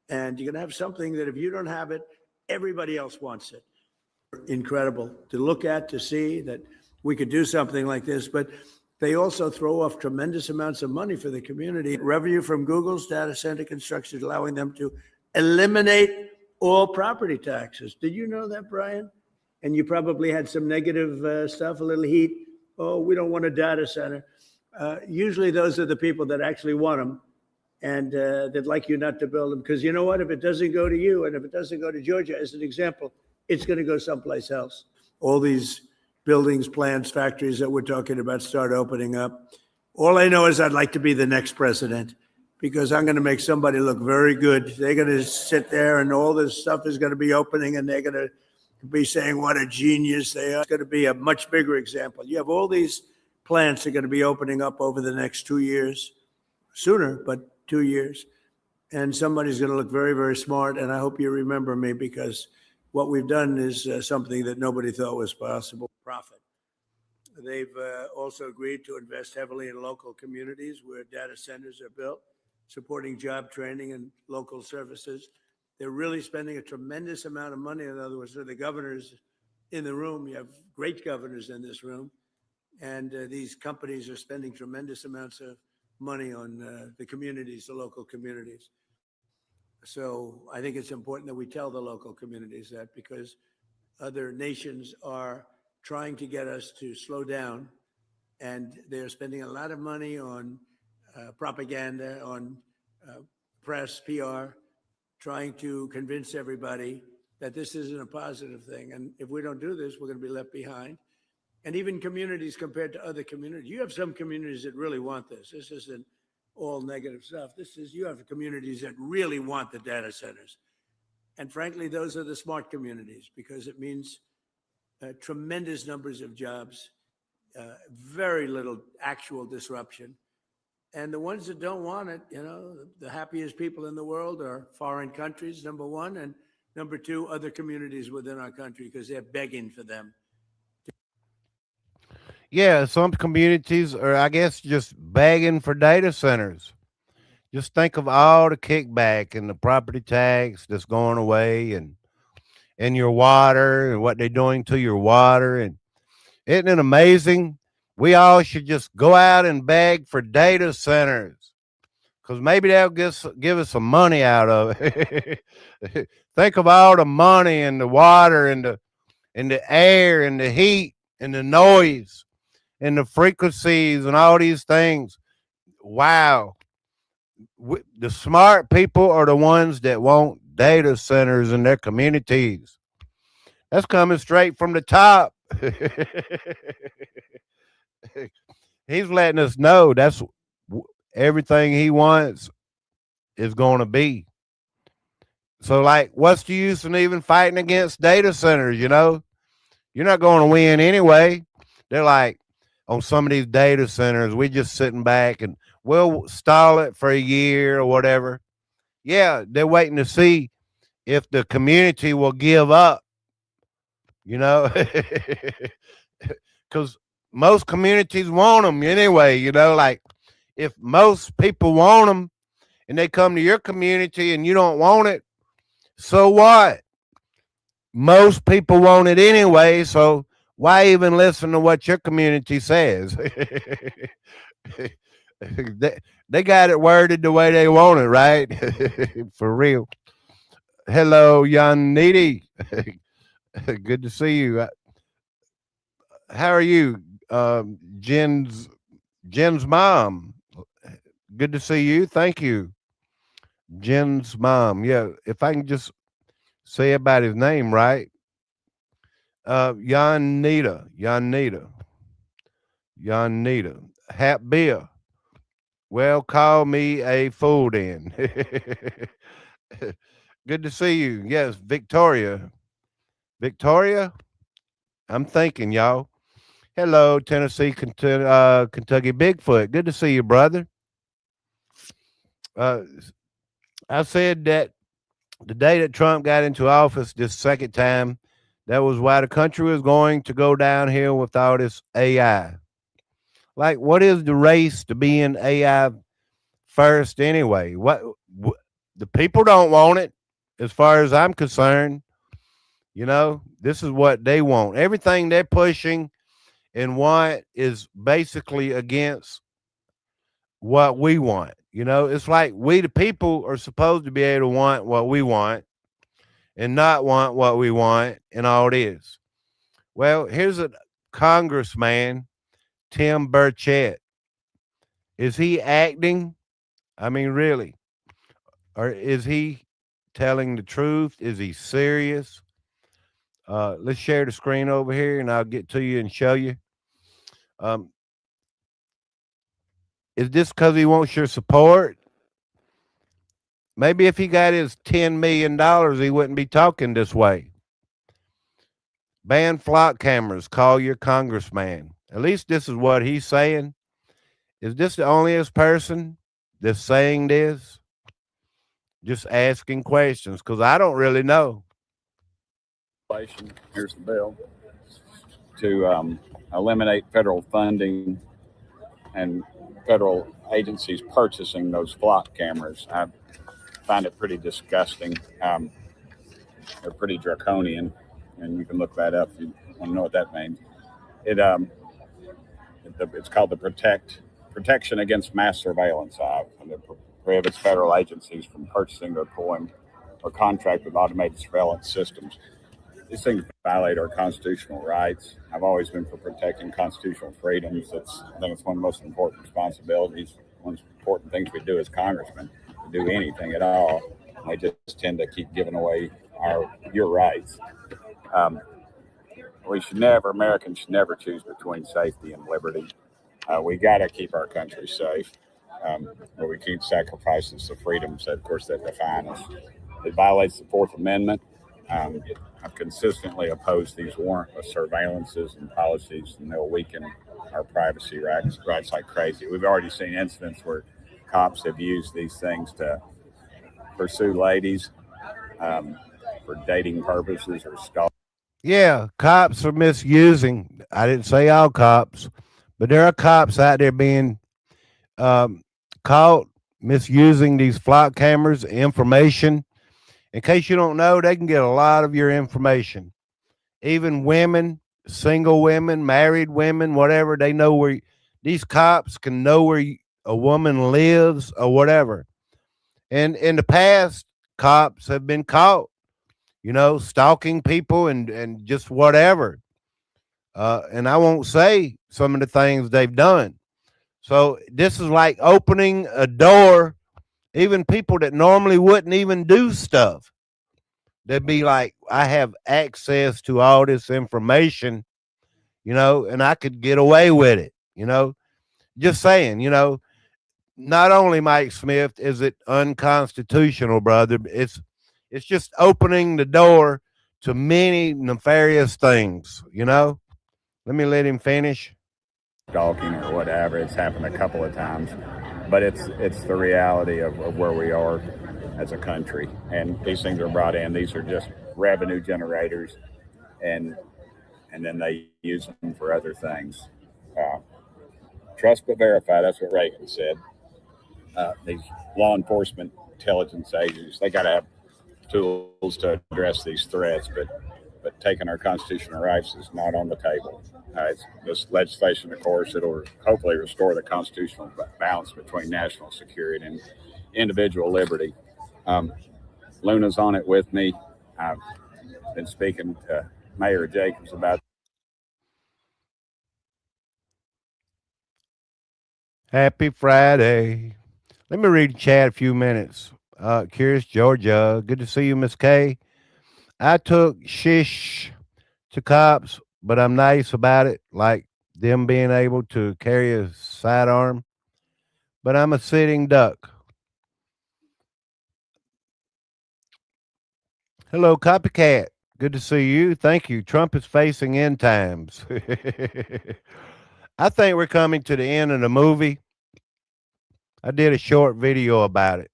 and you're going to have something that if you don't have it, everybody else wants it. Incredible to look at, to see that we could do something like this, but they also throw off tremendous amounts of money for the community. Revenue from Google's data center construction is allowing them to eliminate all property taxes. Did you know that, Brian? And you probably had some negative stuff, a little heat. Oh, we don't want a data center. Usually those are the people that actually want them and they'd like you not to build them. Because you know what? If it doesn't go to you and if it doesn't go to Georgia, as an example, it's going to go someplace else. All these buildings, plants, factories that we're talking about start opening up. All I know is I'd like to be the next president because I'm going to make somebody look very good. They're going to sit there and all this stuff is going to be opening and they're going to be saying what a genius they are. It's going to be a much bigger example. You have all these plants that are going to be opening up over the next 2 years, sooner, but 2 years. And somebody's going to look very, very smart. And I hope you remember me because what we've done is something that nobody thought was possible. Profit. They've also agreed to invest heavily in local communities where data centers are built, supporting job training and local services. They're really spending a tremendous amount of money. In other words, the governors in the room, you have great governors in this room, and these companies are spending tremendous amounts of money on the communities, the local communities. So I think it's important that we tell the local communities that, because other nations are trying to get us to slow down, and they're spending a lot of money on propaganda, on press, PR, trying to convince everybody that this isn't a positive thing. And if we don't do this, we're going to be left behind. And even communities compared to other communities, you have some communities that really want this. This isn't all negative stuff. You have communities that really want the data centers. And frankly, those are the smart communities, because it means tremendous numbers of jobs, very little actual disruption. And the ones that don't want it, the happiest people in the world are foreign countries, number one, and number two, other communities within our country, because they're begging for them. Yeah, some communities are, I guess, just begging for data centers. Just think of all the kickback and the property tax that's going away, and your water and what they're doing to your water. And isn't it amazing? We all should just go out and beg for data centers, because maybe they'll give us some money out of it. Think of all the money and the water and the air and the heat and the noise and the frequencies and all these things. Wow. The smart people are the ones that want data centers in their communities. That's coming straight from the top. He's letting us know that's everything he wants is going to be. So, like, what's the use in even fighting against data centers? You're not going to win anyway. They're like, on some of these data centers, we're just sitting back and we'll stall it for a year or whatever. Yeah, they're waiting to see if the community will give up, because most communities want them anyway, like if most people want them and they come to your community and you don't want it, so what? Most people want it anyway, so why even listen to what your community says? They got it worded the way they want it, right? For real. Hello, young needy. Good to see you. How are you, Jen's mom? Good to see you. Thank you, Jen's mom. Yeah, if I can just say about his name right. Yanita. Hap Beer. Well, call me a fool then. Good to see you. Yes, Victoria. I'm thinking, y'all. Hello, Tennessee, Kentucky Bigfoot. Good to see you, brother. I said that the day that Trump got into office this second time, that was why the country was going to go downhill with all this AI. Like, what is the race to be in AI first anyway? What the people don't want it, as far as I'm concerned. This is what they want. Everything they're pushing and want is basically against what we want. It's like we, the people, are supposed to be able to want what we want and not want what we want and all this. Well, here's a congressman, Tim Burchett. Is he acting? I mean, really? Or is he telling the truth? Is he serious? Let's share the screen over here and I'll get to you and show you. Is this because he wants your support? Maybe if he got his $10 million, he wouldn't be talking this way. Ban flock cameras. Call your congressman. At least this is what he's saying. Is this the onlyest person that's saying this? Just asking questions, because I don't really know. Here's the bill to eliminate federal funding and federal agencies purchasing those flock cameras. I find it pretty disgusting. They're pretty draconian, and you can look that up if you want to know what that means. It's called the Protection Against Mass Surveillance Act. prohibits federal agencies from purchasing, deploying, or contract with automated surveillance systems. These things violate our constitutional rights. I've always been for protecting constitutional freedoms. I think it's one of the most important responsibilities, one of the important things we do as congressmen, to do anything at all. They just tend to keep giving away your rights. Americans should never choose between safety and liberty. We got to keep our country safe, but we can't sacrifice the freedoms that, of course, that define us. It violates the Fourth Amendment. I've consistently opposed these warrantless surveillances and policies, and they'll weaken our privacy rights like crazy. We've already seen incidents where cops have used these things to pursue ladies for dating purposes or stalking. Yeah, cops are misusing. I didn't say all cops, but there are cops out there being caught misusing these flock cameras information. In case you don't know, they can get a lot of your information. Even women, single women, married women, whatever, they know where these cops can know where a woman lives or whatever. And in the past, cops have been caught, stalking people and just whatever. And I won't say some of the things they've done. So this is like opening a door. Even people that normally wouldn't even do stuff, they'd be like, I have access to all this information, and I could get away with it, just saying, not only Mike Smith is it unconstitutional, brother, it's just opening the door to many nefarious things, Let me let him finish. Stalking or whatever. It's happened a couple of times, but it's the reality of where we are as a country. And these things are brought in. These are just revenue generators, and then they use them for other things. Trust but verify. That's what Reagan said. These law enforcement intelligence agencies, they got to have tools to address these threats, but taking our constitutional rights is not on the table. This legislation, of course, it'll hopefully restore the constitutional balance between national security and individual liberty. Luna's on it with me. I've been speaking to Mayor Jacobs about. Happy Friday. Let me read the chat a few minutes. Curious, Georgia. Good to see you, Miss K. I took shish to cops, but I'm nice about it, like them being able to carry a sidearm. But I'm a sitting duck. Hello, Copycat. Good to see you. Thank you. Trump is facing end times. I think we're coming to the end of the movie. I did a short video about it.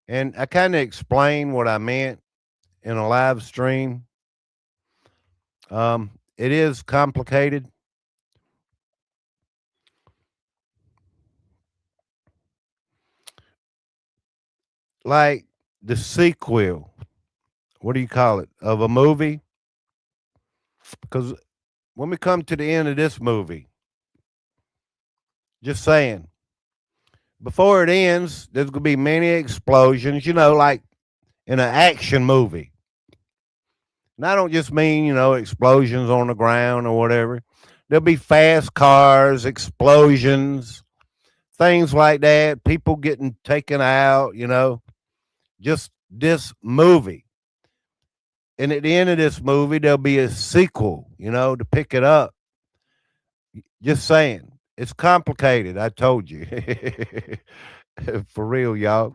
And I kind of explained what I meant in a live stream. It is complicated. Like the sequel, what do you call it, of a movie? Because when we come to the end of this movie, just saying, before it ends, there's going to be many explosions, like in an action movie. And I don't just mean, explosions on the ground or whatever. There'll be fast cars, explosions, things like that, people getting taken out, just this movie. And at the end of this movie, there'll be a sequel, to pick it up. Just saying. It's complicated, I told you. For real, y'all.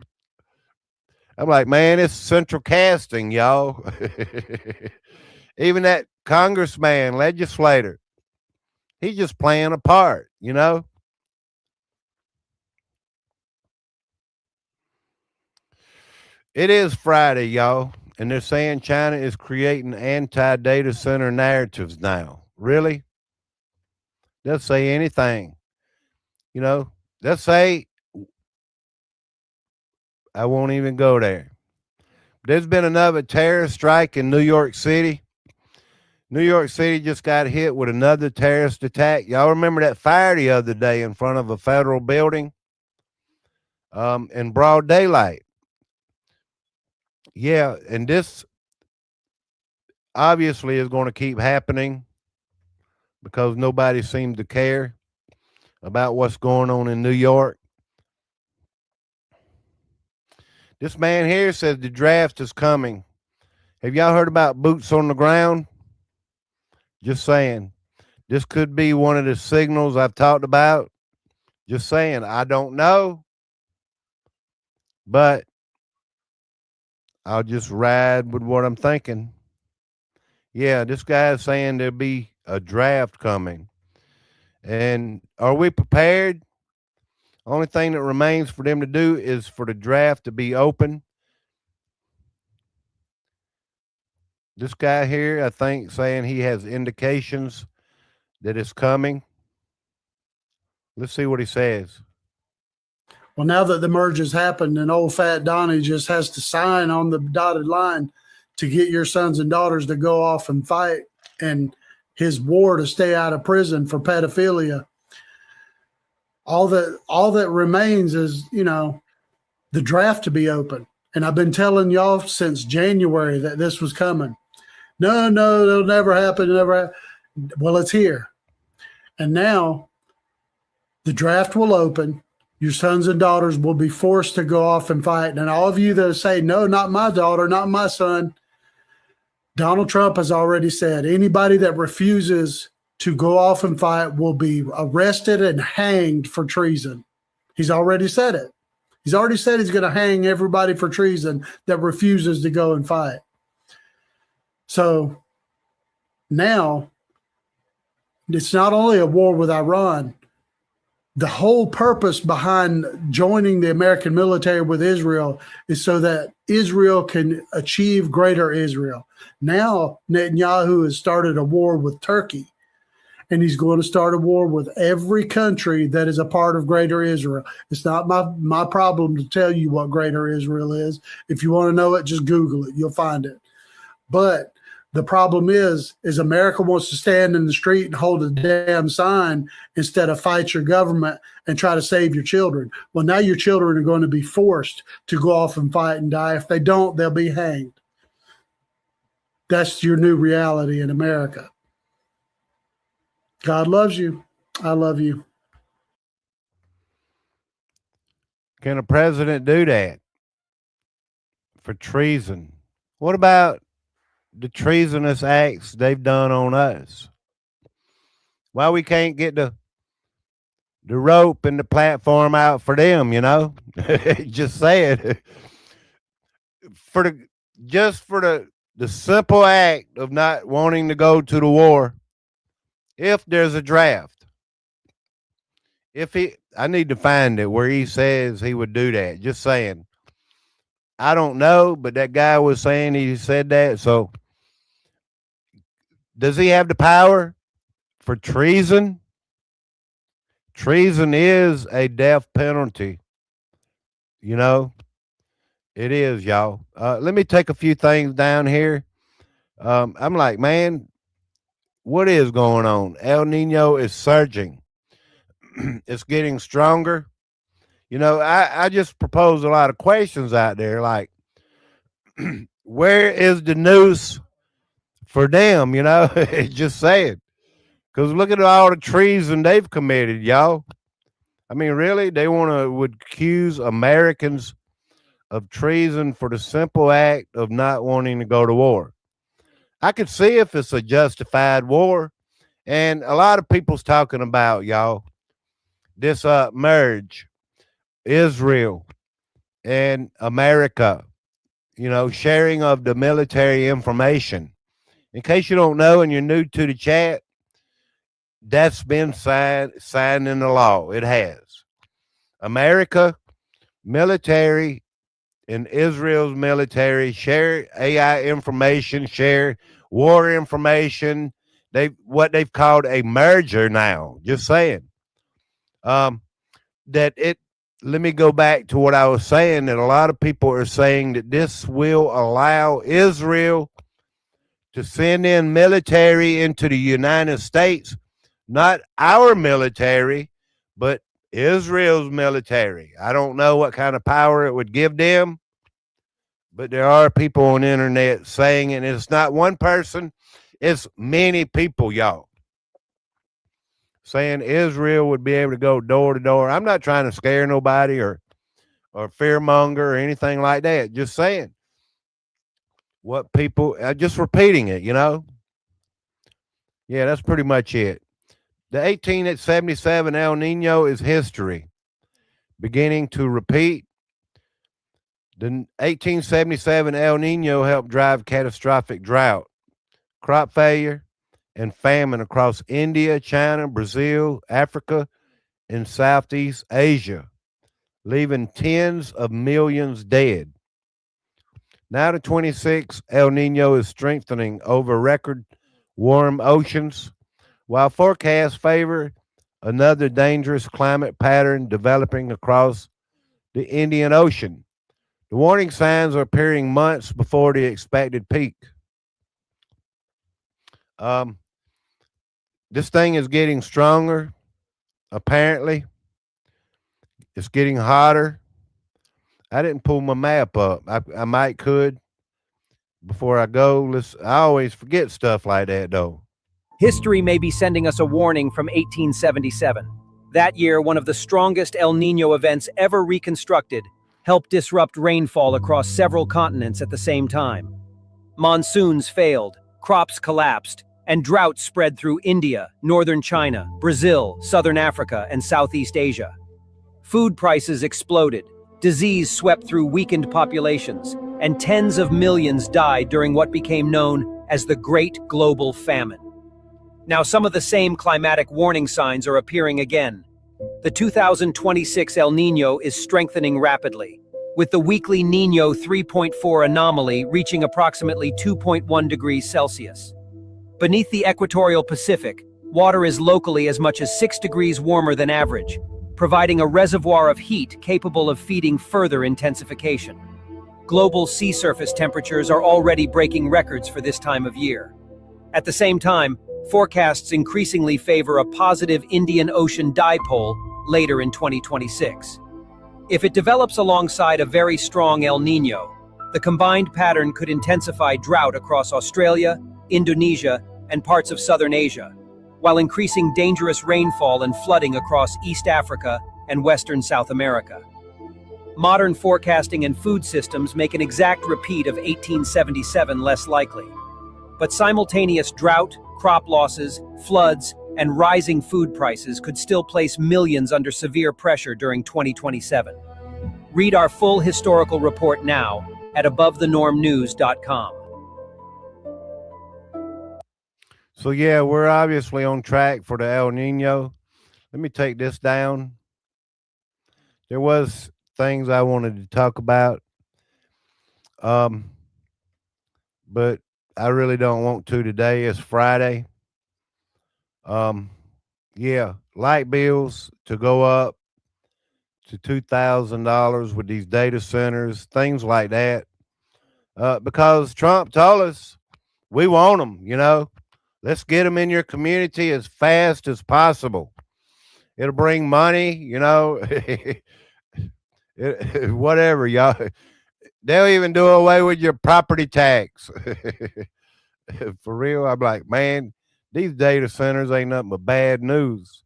I'm like, man, it's central casting, y'all. Even that congressman, legislator, he's just playing a part, It is Friday, y'all. And they're saying China is creating anti-data center narratives now. Really? They'll say anything. They'll say, I won't even go there. There's been another terrorist strike in New York City. New York City just got hit with another terrorist attack. Y'all remember that fire the other day in front of a federal building? in broad daylight. Yeah, and this obviously is going to keep happening because nobody seems to care about what's going on in New York. This man here says the draft is coming. Have y'all heard about boots on the ground? Just saying. This could be one of the signals I've talked about. Just saying. I don't know. But I'll just ride with what I'm thinking. Yeah, this guy is saying there'll be a draft coming. And are we prepared? Only thing that remains for them to do is for the draft to be open. This guy here, I think, saying he has indications that it's coming. Let's see what he says. Well, now that the merge has happened and old fat Donnie just has to sign on the dotted line to get your sons and daughters to go off and fight and his war to stay out of prison for pedophilia. All that remains is, the draft to be open. And I've been telling y'all since January that this was coming. No, it'll never happen. Well, it's here. And now the draft will open. Your sons and daughters will be forced to go off and fight. And all of you that say, no, not my daughter, not my son, Donald Trump has already said anybody that refuses to go off and fight will be arrested and hanged for treason. He's already said it. He's already said he's going to hang everybody for treason that refuses to go and fight. So now it's not only a war with Iran. The whole purpose behind joining the American military with Israel is so that Israel can achieve greater Israel. Now Netanyahu has started a war with Turkey, and he's going to start a war with every country that is a part of greater Israel. It's not my problem to tell you what greater Israel is. If you want to know it, just Google it. You'll find it. But the problem is America wants to stand in the street and hold a damn sign instead of fight your government and try to save your children. Well, now your children are going to be forced to go off and fight and die. If they don't, they'll be hanged. That's your new reality in America. God loves you. I love you. Can a president do that for treason? What about the treasonous acts they've done on us? Why we can't get the rope and the platform out for them, Just say it. For the simple act of not wanting to go to the war, if there's a draft. I need to find it where he says he would do that. Just saying. I don't know, but that guy was saying he said that. So does he have the power for treason? Treason is a death penalty. It is, y'all. Let me take a few things down here. I'm like, man, what is going on? El Nino is surging. It's getting stronger. I just propose a lot of questions out there, like, where is the noose for them? Just saying. Because look at all the treason they've committed, y'all. I mean, really? They would accuse Americans of treason for the simple act of not wanting to go to war. I could see if it's a justified war. And a lot of people's talking about, y'all, this merge, Israel and America, sharing of the military information. In case you don't know and you're new to the chat, that's been signed into law. It has. America military and Israel's military share AI information, share war information. What they've called a merger now. Just saying. Let me go back to what I was saying, that a lot of people are saying that this will allow Israel to send in military into the United States, not our military, but Israel's military. I don't know what kind of power it would give them, but there are people on the internet saying, and it's not one person, it's many people, y'all, saying Israel would be able to go door to door. I'm not trying to scare nobody or fearmonger or anything like that. Just saying what people, just repeating it, you know? Yeah, that's pretty much it. The 1877 El Nino is history, beginning to repeat. The 1877 El Nino helped drive catastrophic drought, crop failure, and famine across India, China, Brazil, Africa, and Southeast Asia, leaving tens of millions dead. Now the 26th El Nino is strengthening over record warm oceans, while forecasts favor another dangerous climate pattern developing across the Indian Ocean. The warning signs are appearing months before the expected peak. This thing is getting stronger, apparently. It's getting hotter. I didn't pull my map up. I might could before I go. I always forget stuff like that, though. History may be sending us a warning from 1877. That year, one of the strongest El Nino events ever reconstructed helped disrupt rainfall across several continents at the same time. Monsoons failed, crops collapsed, and drought spread through India, northern China, Brazil, southern Africa, and Southeast Asia. Food prices exploded, disease swept through weakened populations, and tens of millions died during what became known as the Great Global Famine. Now, some of the same climatic warning signs are appearing again. The 2026 El Nino is strengthening rapidly, with the weekly Nino 3.4 anomaly reaching approximately 2.1 degrees Celsius. Beneath the equatorial Pacific, water is locally as much as 6 degrees warmer than average, providing a reservoir of heat capable of feeding further intensification. Global sea surface temperatures are already breaking records for this time of year. At the same time, forecasts increasingly favor a positive Indian Ocean dipole later in 2026. If it develops alongside a very strong El Nino, the combined pattern could intensify drought across Australia, Indonesia, and parts of southern Asia, while increasing dangerous rainfall and flooding across East Africa and western South America. Modern forecasting and food systems make an exact repeat of 1877 less likely. But simultaneous drought, crop losses, floods, and rising food prices could still place millions under severe pressure during 2027. Read our full historical report now at AboveTheNormNews.com. So yeah, we're obviously on track for the El Nino. Let me take this down. There was things I wanted to talk about, but I really don't want to today. It's Friday. Yeah, light bills to go up to $2,000 with these data centers, things like that. Because Trump told us we want them, you know. Let's get them in your community as fast as possible. It'll bring money, you know, whatever, y'all. They'll even do away with your property tax. For real, I'm like, man, these data centers ain't nothing but bad news.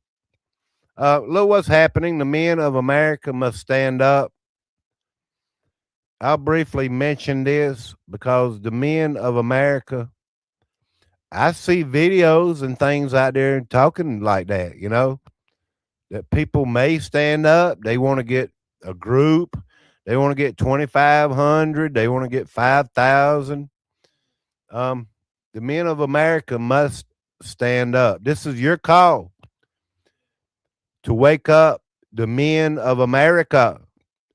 Look what's happening. The men of America must stand up. I'll briefly mention this because the men of America, I see videos and things out there talking like that, you know, that people may stand up. They want to get a group. They want to get 2,500. They want to get 5,000. The men of America must stand up. This is your call to wake up the men of America.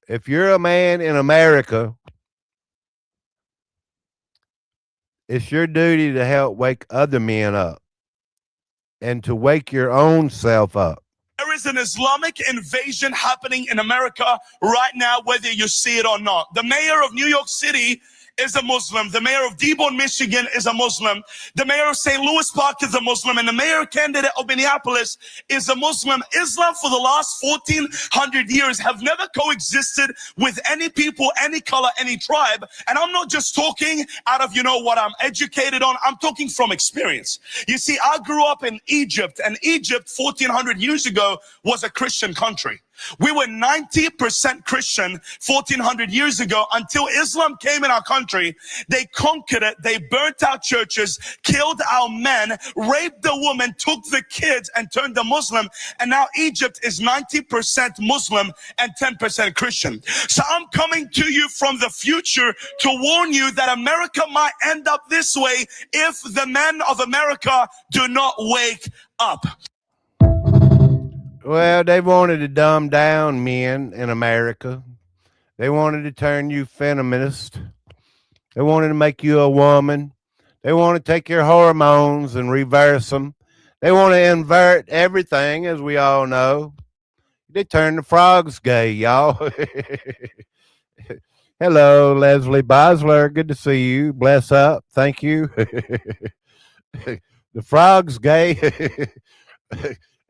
If you're a man in America, it's your duty to help wake other men up and to wake your own self up. There is an Islamic invasion happening in America right now, whether you see it or not. The mayor of New York City is a Muslim. The mayor of Dearborn, Michigan is a Muslim. The mayor of St. Louis Park is a Muslim. And the mayor candidate of Minneapolis is a Muslim. Islam for the last 1,400 years have never coexisted with any people, any color, any tribe. And I'm not just talking out of, what I'm educated on. I'm talking from experience. You see, I grew up in Egypt, and Egypt 1,400 years ago was a Christian country. We were 90% Christian 1,400 years ago until Islam came in our country. They conquered it. They burnt our churches, killed our men, raped the women, took the kids, and turned them Muslim. And now Egypt is 90% Muslim and 10% Christian. So I'm coming to you from the future to warn you that America might end up this way if the men of America do not wake up. Well, they wanted to dumb down men in America. They wanted to turn you feminist. They wanted to make you a woman. They want to take your hormones and reverse them. They want to invert everything, as we all know. They turned the frogs gay, y'all. Hello, Leslie Bosler. Good to see you. Bless up. Thank you. The frogs gay.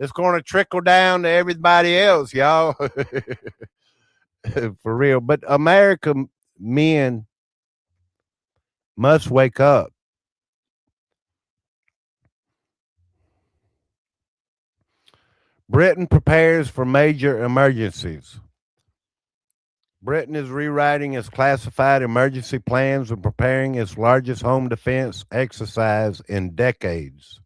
It's going to trickle down to everybody else, y'all. For real. But America men must wake up. Britain prepares for major emergencies. Britain is rewriting its classified emergency plans and preparing its largest home defense exercise in decades.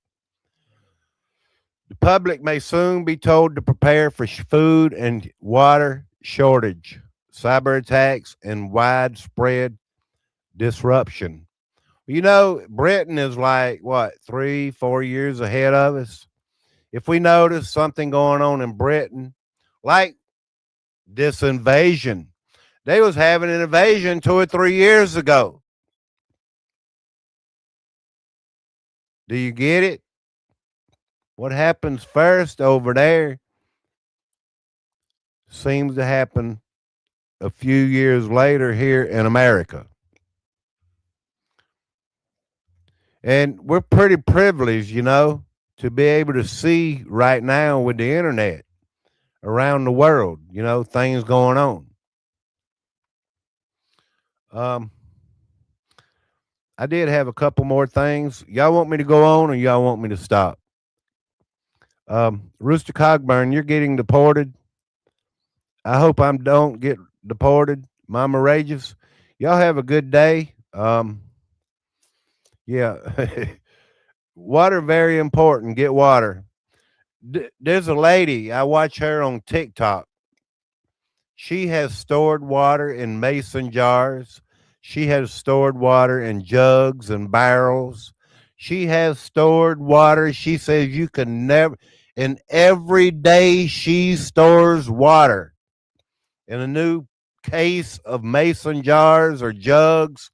The public may soon be told to prepare for food and water shortage, cyber attacks, and widespread disruption. Britain is like, 3-4 years ahead of us. If we notice something going on in Britain, like this invasion, they was having an invasion 2 or 3 years ago. Do you get it? What happens first over there seems to happen a few years later here in America. And we're pretty privileged, to be able to see right now with the internet around the world, things going on. I did have a couple more things. Y'all want me to go on or y'all want me to stop? Rooster Cogburn, you're getting deported. I hope I don't get deported. Mama Rages, y'all have a good day. Yeah. Water, very important. Get water. There's a lady, I watch her on TikTok. She has stored water in mason jars. She has stored water in jugs and barrels. She has stored water. She says you can never, and every day she stores water in a new case of mason jars or jugs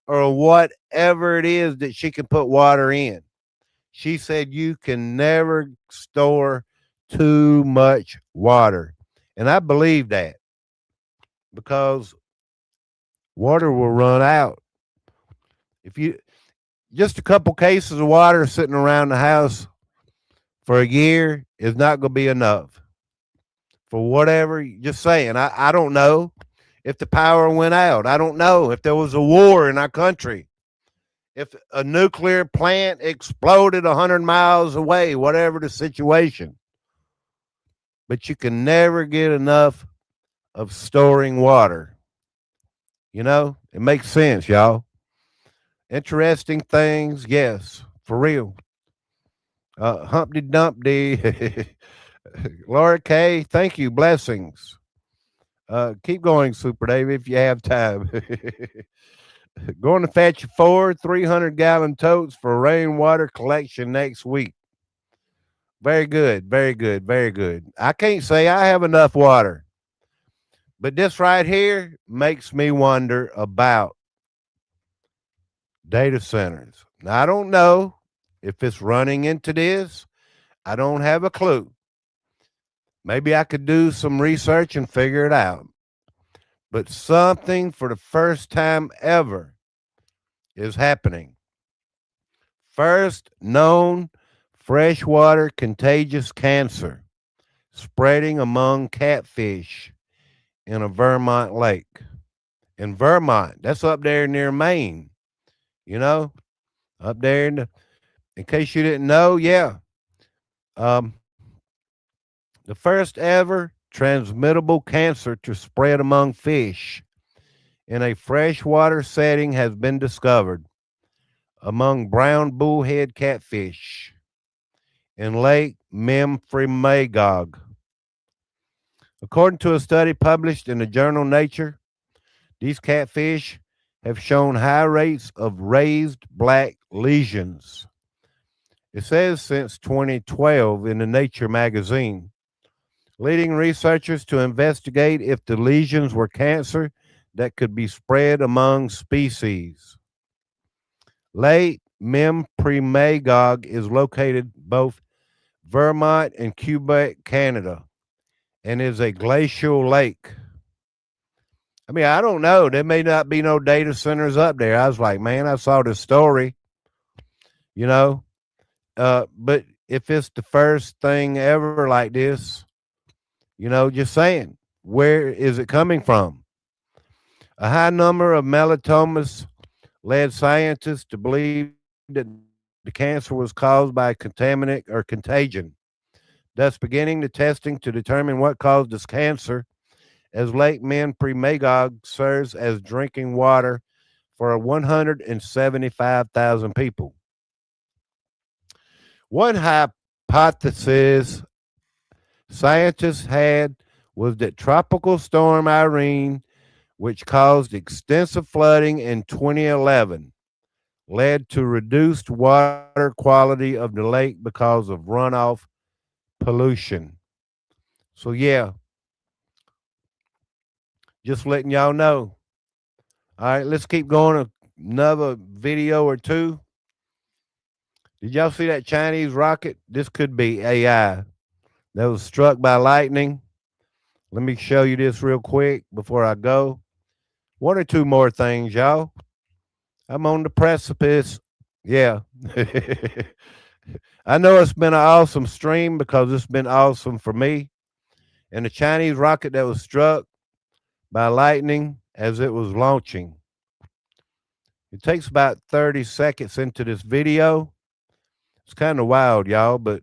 or whatever it is that she can put water in. She said you can never store too much water. And I believe that because water will run out. If you just a couple cases of water sitting around the house for a year is not going to be enough for whatever. Just saying, I don't know if the power went out. I don't know if there was a war in our country, if a nuclear plant exploded 100 miles away, whatever the situation. But you can never get enough of storing water. It makes sense, y'all. Interesting things, yes, for real. Humpty Dumpty. Laura K, thank you. Blessings. Keep going, Super Dave, if you have time. Going to fetch you 4 300-gallon totes for rainwater collection next week. Very good, very good, very good. I can't say I have enough water, but this right here makes me wonder about data centers. Now, I don't know if it's running into this. I don't have a clue. Maybe I could do some research and figure it out. But something for the first time ever is happening. First known freshwater contagious cancer spreading among catfish in a Vermont lake. In Vermont, that's up there near Maine, you know, up there in case you didn't know, yeah. Um, the first ever transmittable cancer to spread among fish in a freshwater setting has been discovered among brown bullhead catfish in Lake Memphremagog. According to a study published in the journal Nature, these catfish have shown high rates of raised black lesions. It says since 2012 in the Nature magazine, leading researchers to investigate if the lesions were cancer that could be spread among species. Lake Memphremagog is located both Vermont and Quebec, Canada, and is a glacial lake. I mean, I don't know. There may not be no data centers up there. I was like, man, I saw this story, you know. But if it's the first thing ever like this, you know, just saying, where is it coming from? A high number of melatomas led scientists to believe that the cancer was caused by a contaminant or contagion, thus beginning the testing to determine what caused this cancer, as Lake Memphremagog serves as drinking water for 175,000 people. One hypothesis scientists had was that Tropical Storm Irene, which caused extensive flooding in 2011, led to reduced water quality of the lake because of runoff pollution. So, yeah, just letting y'all know. All right, let's keep going. Another video or two. Did y'all see that Chinese rocket? This could be AI that was struck by lightning. Let me show you this real quick before I go. One or two more things, y'all. I'm on the precipice. Yeah. I know it's been an awesome stream because it's been awesome for me. And the Chinese rocket that was struck by lightning as it was launching. It takes about 30 seconds into this video. It's kind of wild, y'all, but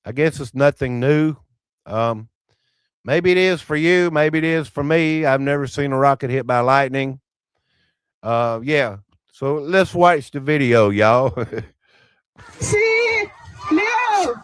I guess it's nothing new. Maybe it is for you. Maybe it is for me. I've never seen a rocket hit by lightning. Yeah. So let's watch the video, y'all. See, Leo.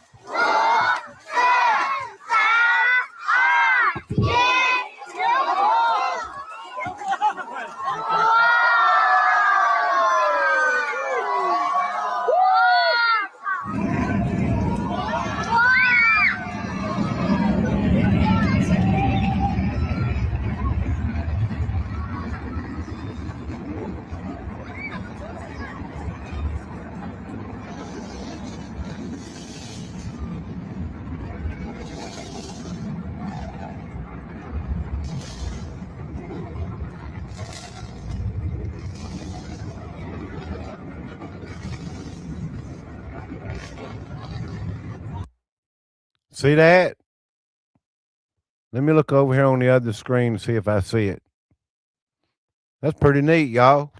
See that? Let me look over here on the other screen and see if I see it. That's pretty neat, y'all.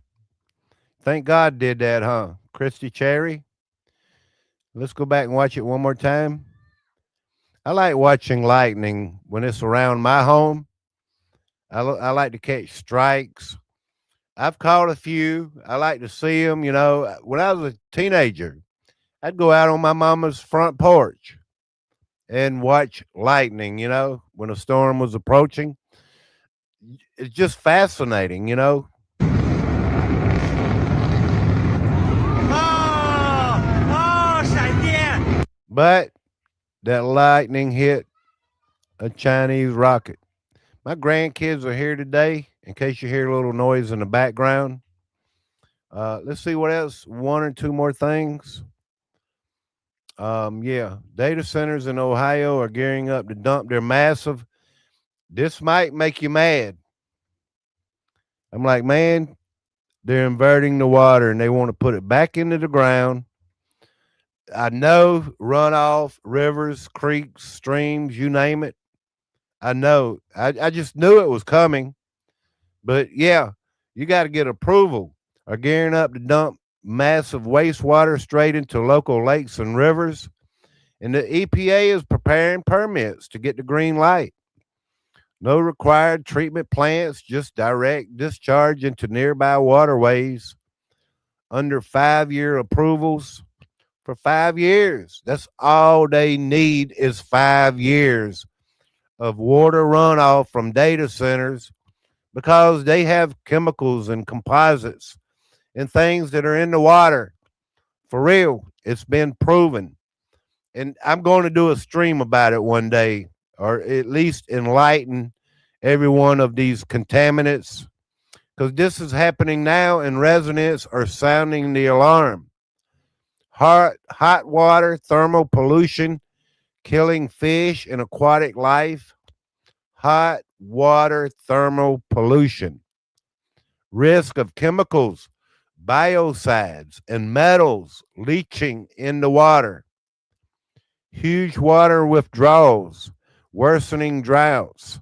Thank God did that, huh? Christy Cherry. Let's go back and watch it one more time. I like watching lightning when it's around my home. I like to catch strikes. I've caught a few. I like to see them. You know, when I was a teenager, I'd go out on my mama's front porch and watch lightning, you know, when a storm was approaching. It's just fascinating, you know. But that lightning hit a Chinese rocket. My grandkids are here today, in case you hear a little noise in the background. Let's see what else. One or two more things. Yeah, data centers in Ohio are gearing up to dump their massive. This might make you mad. I'm like, man, they're inverting the water and they want to put it back into the ground. I know runoff, rivers, creeks, streams, you name it. I know. I just knew it was coming. But yeah, you got to get approval. Are gearing up to dump massive wastewater straight into local lakes and rivers. And the EPA is preparing permits to get the green light. No required treatment plants, just direct discharge into nearby waterways under 5-year approvals for 5 years. That's all they need is 5 years of water runoff from data centers because they have chemicals and composites and things that are in the water. For real, it's been proven. And I'm going to do a stream about it one day, or at least enlighten everyone of these contaminants, because this is happening now and residents are sounding the alarm. Hot water, thermal pollution, killing fish and aquatic life. Hot water, thermal pollution. Risk of chemicals, biocides, and metals leaching in the water. Huge water withdrawals, worsening droughts,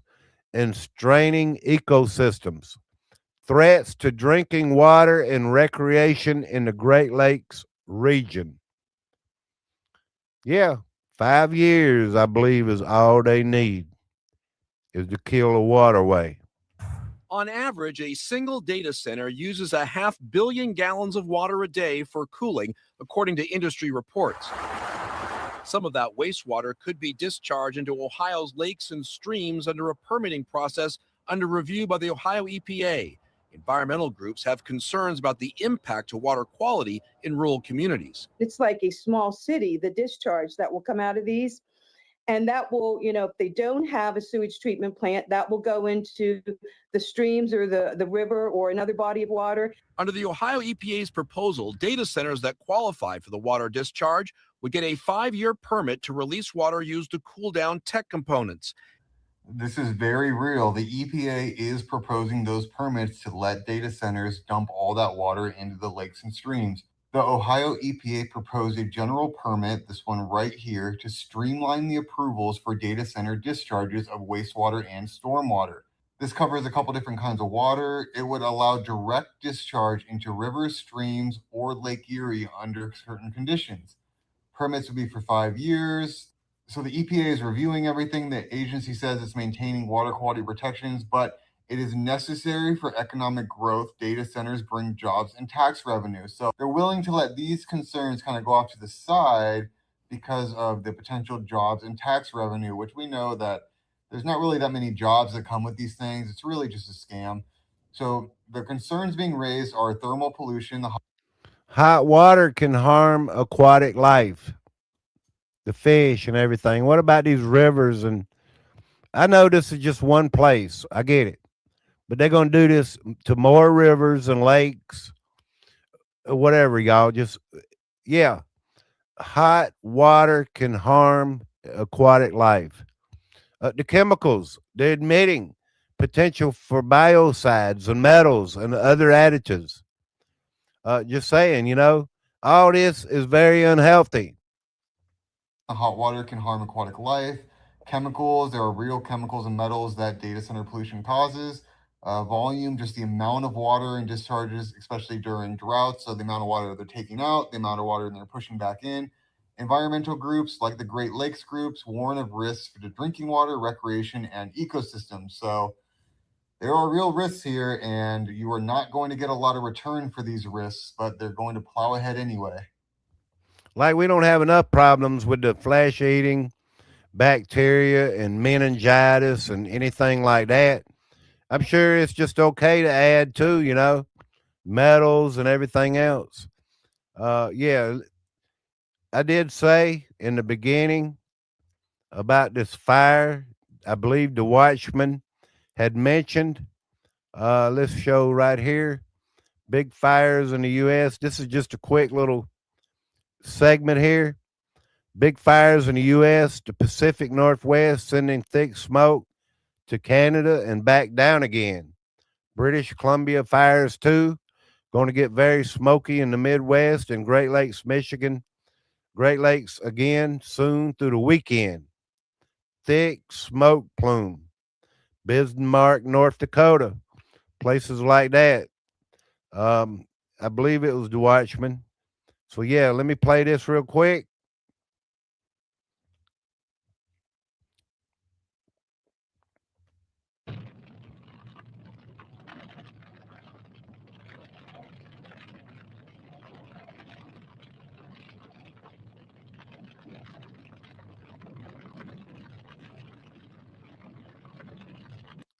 and straining ecosystems. Threats to drinking water and recreation in the Great Lakes region. Yeah, 5 years, I believe, is all they need is to kill a waterway. On average, a single data center uses 500 million gallons of water a day for cooling, according to industry reports. Some of that wastewater could be discharged into Ohio's lakes and streams under a permitting process under review by the Ohio EPA. Environmental groups have concerns about the impact to water quality in rural communities. It's like a small city, the discharge that will come out of these. And that will, if they don't have a sewage treatment plant, that will go into the streams or the river or another body of water. Under the Ohio EPA's proposal, data centers that qualify for the water discharge would get a 5-year permit to release water used to cool down tech components. This is very real. The EPA is proposing those permits to let data centers dump all that water into the lakes and streams. The Ohio EPA proposed a general permit, this one right here, to streamline the approvals for data center discharges of wastewater and stormwater. This covers a couple different kinds of water. It would allow direct discharge into rivers, streams, or Lake Erie under certain conditions. Permits would be for 5 years. So the EPA is reviewing everything. The agency says it's maintaining water quality protections, but it is necessary for economic growth. Data centers bring jobs and tax revenue. So they're willing to let these concerns kind of go off to the side because of the potential jobs and tax revenue, which we know that there's not really that many jobs that come with these things. It's really just a scam. So the concerns being raised are thermal pollution. Hot water can harm aquatic life, the fish and everything. What about these rivers? And I know this is just one place. I get it. But they're going to do this to more rivers and lakes, or whatever, y'all. Just, yeah. Hot water can harm aquatic life. The chemicals, they're admitting potential for biocides and metals and other additives. Just saying, all this is very unhealthy. Hot water can harm aquatic life. Chemicals, there are real chemicals and metals that data center pollution causes. Volume, just the amount of water and discharges, especially during droughts. So the amount of water they're taking out, the amount of water they're pushing back in. Environmental groups like the Great Lakes groups warn of risks to drinking water, recreation, and ecosystems. So there are real risks here, and you are not going to get a lot of return for these risks, but they're going to plow ahead anyway. Like we don't have enough problems with the flesh-eating bacteria and meningitis and anything like that. I'm sure it's just okay to add to, metals and everything else. Yeah, I did say in the beginning about this fire. I believe the Watchman had mentioned. Let's show right here. Big fires in the U.S. This is just a quick little segment here. Big fires in the U.S., the Pacific Northwest, sending thick smoke to Canada and back down again. British Columbia fires too. Going to get very smoky in the Midwest and Great Lakes, Michigan. Great Lakes again soon through the weekend. Thick smoke plume. Bismarck, North Dakota. Places like that. I believe it was the Watchman. So yeah, let me play this real quick.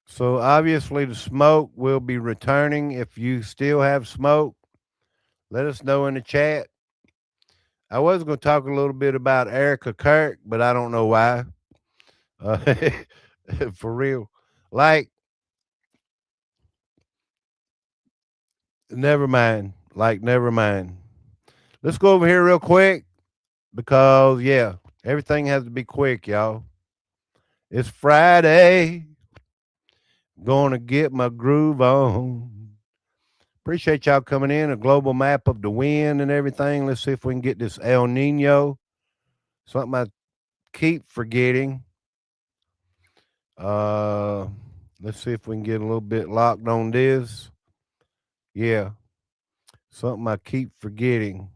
So obviously the smoke will be returning. If you still have smoke, let us know in the chat. I was going to talk a little bit about Erica Kirk, but I don't know why. For real. Like, never mind. Like, never mind. Let's go over here real quick because, yeah, everything has to be quick, y'all. It's Friday. Gonna get my groove on. Appreciate y'all coming in. A global map of the wind and everything. Let's see if we can get this El Nino. Something I keep forgetting. Let's see if we can get a little bit locked on this. Yeah. Something I keep forgetting.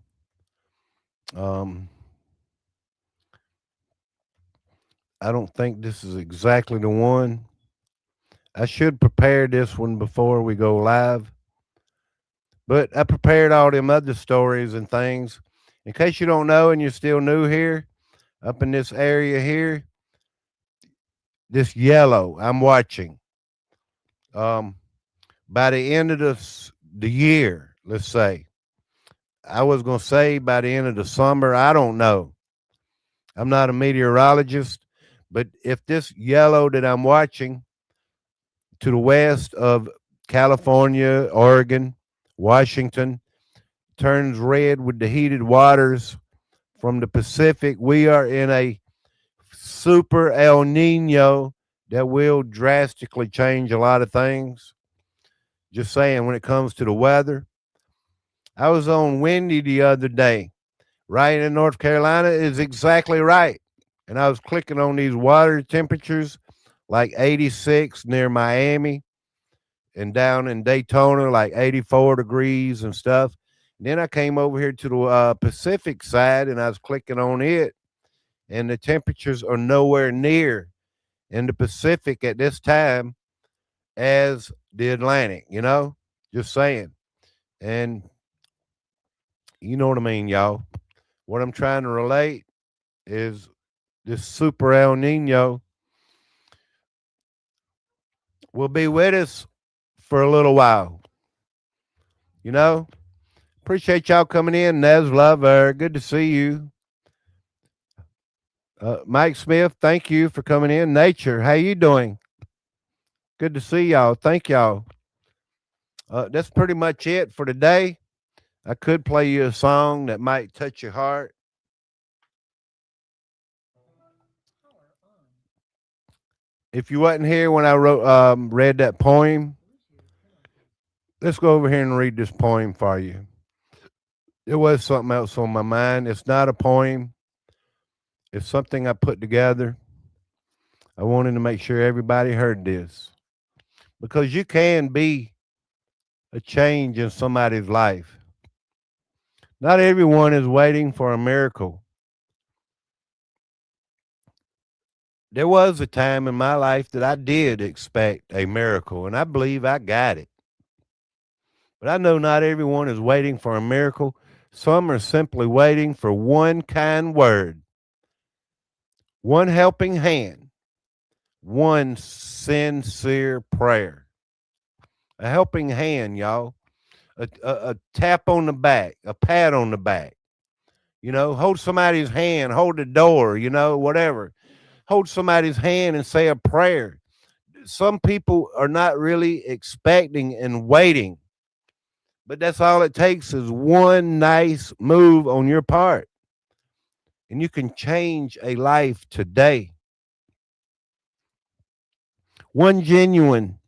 I don't think this is exactly the one. I should prepare this one before we go live. But I prepared all them other stories and things. In case you don't know and you're still new here, up in this area here, this yellow I'm watching. By the end of the year, let's say, I was going to say by the end of the summer, I don't know. I'm not a meteorologist, but if this yellow that I'm watching to the west of California, Oregon, Washington, turns red with the heated waters from the Pacific, we are in a super El Nino that will drastically change a lot of things. Just saying, when it comes to the weather. I was on Windy the other day. Right in North Carolina is exactly right. And I was clicking on these water temperatures like 86 near Miami, and down in Daytona, like 84 degrees and stuff. And then I came over here to the Pacific side and I was clicking on it, and the temperatures are nowhere near in the Pacific at this time as the Atlantic, just saying. And you know what I mean, y'all. What I'm trying to relate is this super El Nino will be with us for a little while. Appreciate y'all coming in. Nez Lover, good to see you. Mike Smith, thank you for coming in. Nature, how you doing? Good to see y'all. Thank y'all. That's pretty much it for today. I could play you a song that might touch your heart. If you wasn't here when I read that poem, let's go over here and read this poem for you. There was something else on my mind. It's not a poem. It's something I put together. I wanted to make sure everybody heard this, because you can be a change in somebody's life. Not everyone is waiting for a miracle. There was a time in my life that I did expect a miracle, and I believe I got it. But I know not everyone is waiting for a miracle. Some are simply waiting for one kind word, one helping hand, one sincere prayer. A helping hand, y'all. A tap on the back, a pat on the back. Hold somebody's hand, hold the door, whatever. Hold somebody's hand and say a prayer. Some people are not really expecting and waiting, but that's all it takes is one nice move on your part, and you can change a life today. One genuine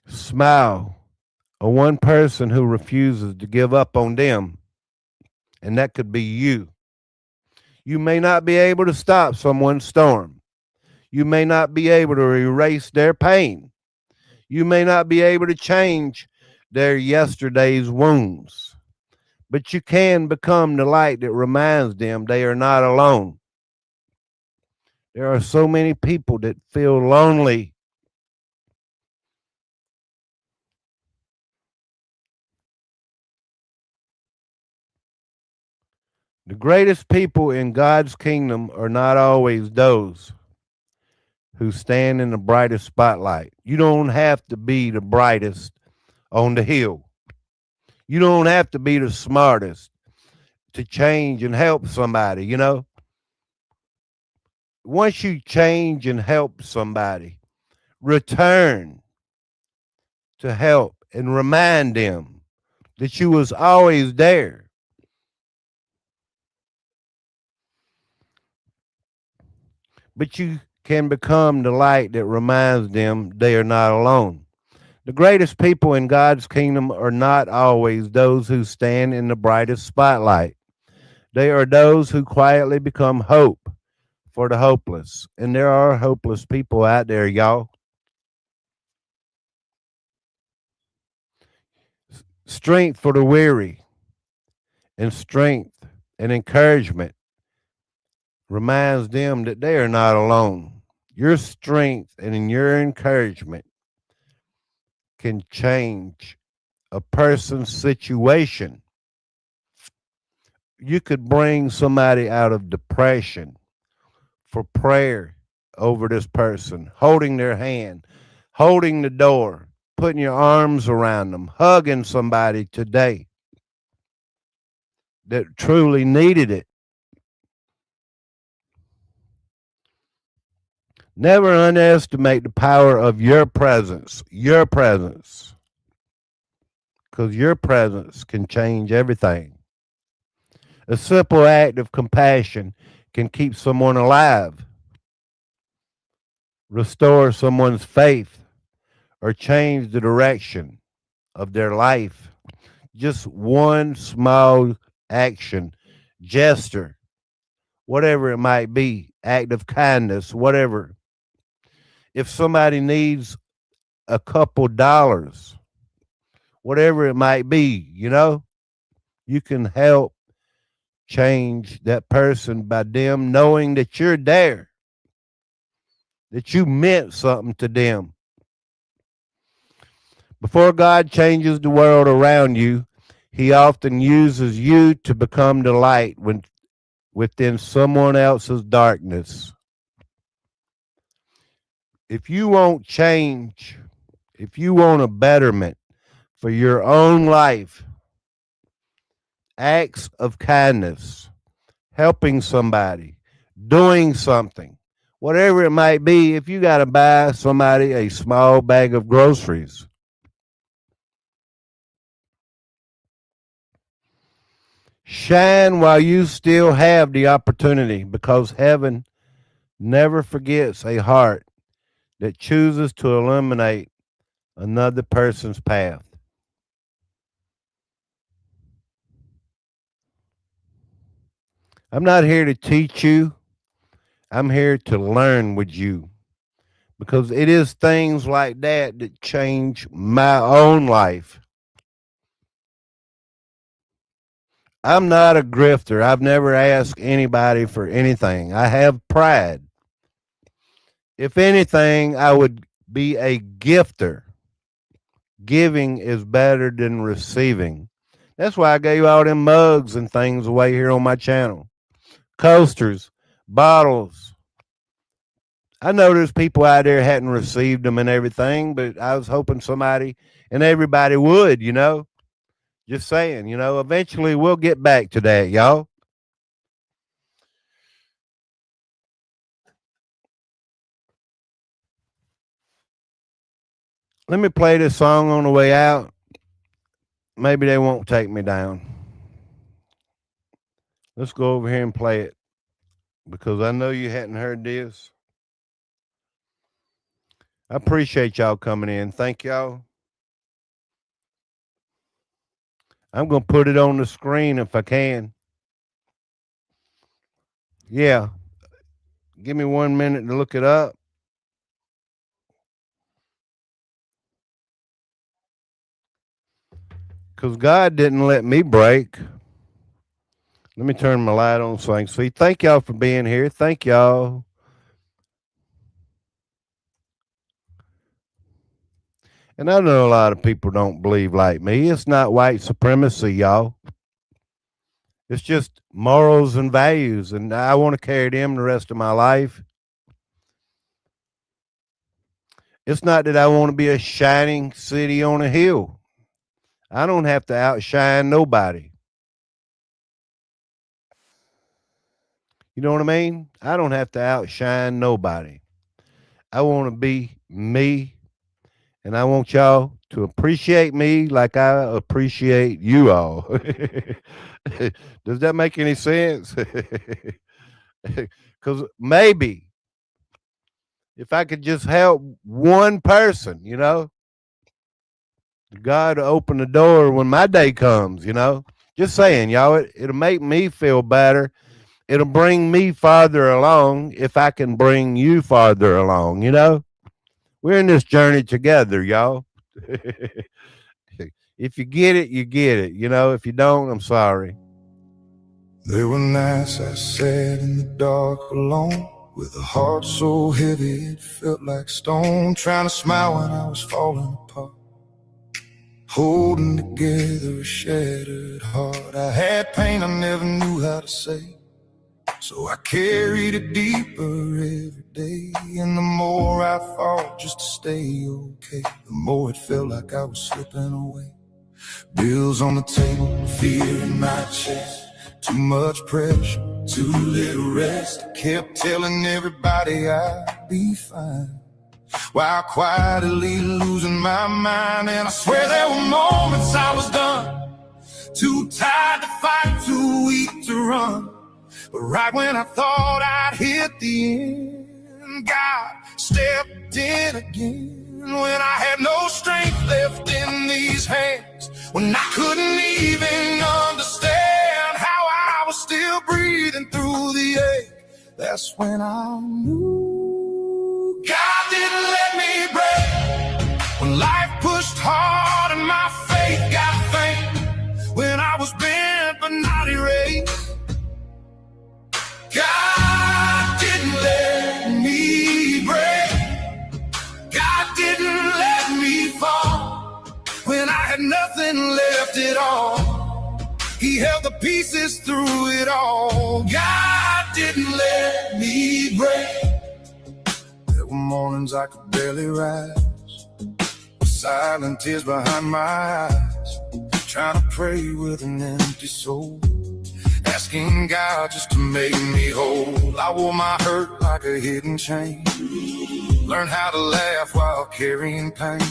smile or one person who refuses to give up on them, and that could be you. You may not be able to stop someone's storm. You may not be able to erase their pain. You may not be able to change their yesterday's wounds, but you can become the light that reminds them they are not alone. There are so many people that feel lonely. The greatest people in God's kingdom are not always those who stand in the brightest spotlight. You don't have to be the brightest on the hill. You don't have to be the smartest to change and help somebody, you know? Once you change and help somebody, return to help and remind them that you was always there. But you can become the light that reminds them they are not alone. The greatest people in God's kingdom are not always those who stand in the brightest spotlight. They are those who quietly become hope for the hopeless. And there are hopeless people out there, y'all. Strength for the weary, and strength and encouragement reminds them that they are not alone. Your strength and your encouragement can change a person's situation. You could bring somebody out of depression for prayer over this person, holding their hand, holding the door, putting your arms around them, hugging somebody today that truly needed it. Never underestimate the power of your presence, because your presence can change everything. A simple act of compassion can keep someone alive, restore someone's faith, or change the direction of their life. Just one small action, gesture, whatever it might be, act of kindness, whatever. If somebody needs a couple dollars, whatever it might be, you know, you can help change that person by them knowing that you're there, that you meant something to them. Before God changes the world around you, he often uses you to become the light within someone else's darkness. If you want change, if you want a betterment for your own life, acts of kindness, helping somebody, doing something, whatever it might be, if you got to buy somebody a small bag of groceries, shine while you still have the opportunity, because heaven never forgets a heart that chooses to eliminate another person's path. I'm not here to teach you. I'm here to learn with you, because it is things like that that change my own life. I'm not a grifter. I've never asked anybody for anything. I have pride. If anything, I would be a gifter. Giving is better than receiving. That's why I gave all them mugs and things away here on my channel. Coasters, bottles. I know there's people out there hadn't received them and everything, but I was hoping somebody and everybody would, you know. Just saying, you know, eventually we'll get back to that, y'all. Let me play this song on the way out. Maybe they won't take me down. Let's go over here and play it, because I know you hadn't heard this. I appreciate y'all coming in. Thank y'all. I'm going to put it on the screen if I can. Yeah. Give me 1 minute to look it up. Because God didn't let me break. Let me turn my light on so I can see. Thank y'all for being here. Thank y'all. And I know a lot of people don't believe like me. It's not white supremacy, y'all. It's just morals and values, and I want to carry them the rest of my life. It's not that I want to be a shining city on a hill. I don't have to outshine nobody. You know what I mean? I don't have to outshine nobody. I want to be me, and I want y'all to appreciate me like I appreciate you all. Does that make any sense? Because maybe if I could just help one person, you know, God will open the door when my day comes, you know. Just saying, y'all, it'll make me feel better. It'll bring me farther along if I can bring you farther along, you know. We're in this journey together, y'all. If you get it, you get it. You know, if you don't, I'm sorry. There were nights I sat in the dark alone, with a heart so heavy it felt like stone, trying to smile when I was falling apart, holding together a shattered heart. I had pain I never knew how to say, so I carried it deeper every day. And the more I fought just to stay okay, the more it felt like I was slipping away. Bills on the table, fear in my chest, too much pressure, too little rest. I kept telling everybody I'd be fine, while quietly losing my mind. And I swear there were moments I was done, too tired to fight, too weak to run. But right when I thought I'd hit the end, God stepped in again. When I had no strength left in these hands, when I couldn't even understand how I was still breathing through the ache, that's when I knew God didn't let me break. When life pushed hard and my faith got faint, when I was bent but not erased, God didn't let me break. God didn't let me fall. When I had nothing left at all, He held the pieces through it all. God didn't let me break. There were mornings I could barely rise, with silent tears behind my eyes, trying to pray with an empty soul, asking God just to make me whole. I wore my hurt like a hidden chain, learned how to laugh while carrying pain,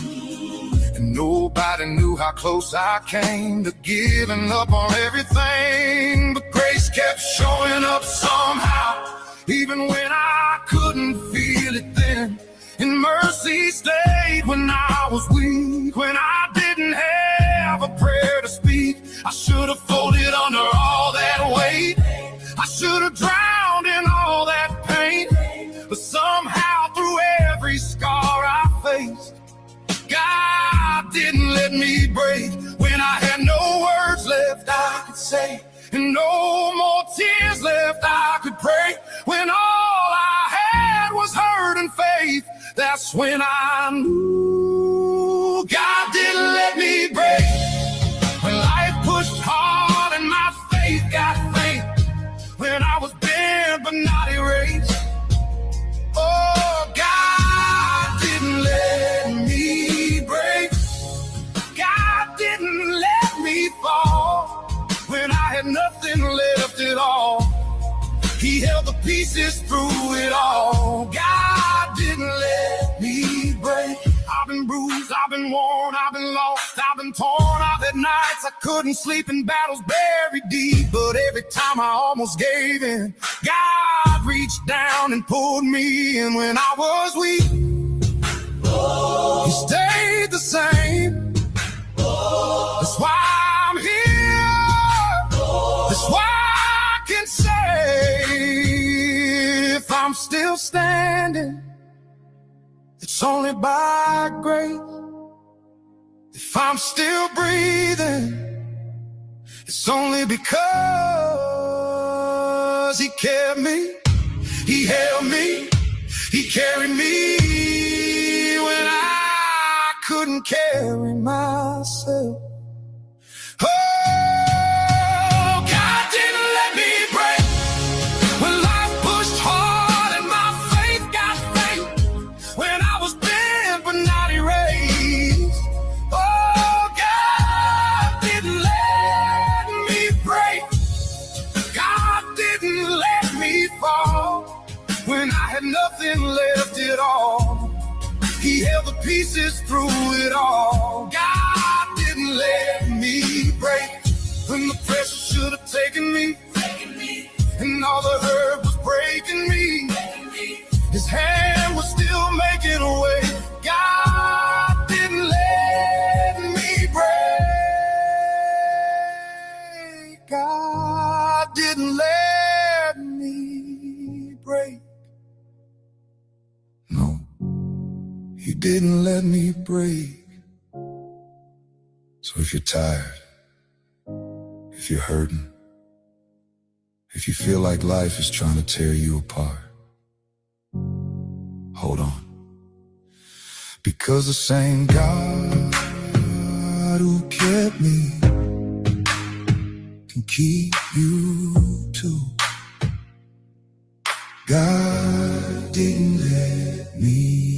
and nobody knew how close I came to giving up on everything. But grace kept showing up somehow, even when I couldn't feel it then. And mercy stayed when I was weak, when I didn't have a prayer to speak. I should have folded under all that weight, I should have drowned in all that pain. But somehow through every scar I faced, God didn't let me break. When I had no words left I could say, and no more tears left I could pray, when all I had was hurt and faith, that's when I knew God didn't let me break. When life pushed hard and my faith got faint, when I was bent but not erased, oh, God didn't let me break. God didn't let me fall. When I had nothing left at all, He held the pieces through it all. God didn't let me break. I've been bruised, I've been worn, I've been lost, I've been torn. I've had nights I couldn't sleep in battles buried deep, but every time I almost gave in, God reached down and pulled me in. When I was weak, He stayed the same. That's why I'm here That's why I can say if I'm still standing, it's only by grace. If I'm still breathing, it's only because he kept me, he held me, he carried me when I couldn't carry myself. Oh, God didn't let me break when life pushed hard and my faith got faint. When I was bent but not erased. Oh, God didn't let me break. God didn't let me fall when I had nothing left at all. He held the pieces through it all. God didn't let me break when the pressure should have taken me, and all the hurt was breaking me. His hand was still making a way. God didn't let me break. God didn't let me break. No, he didn't let me break. So if you're tired, if you're hurting, if you feel like life is trying to tear you apart, hold on. Because the same God who kept me can keep you too. God didn't let me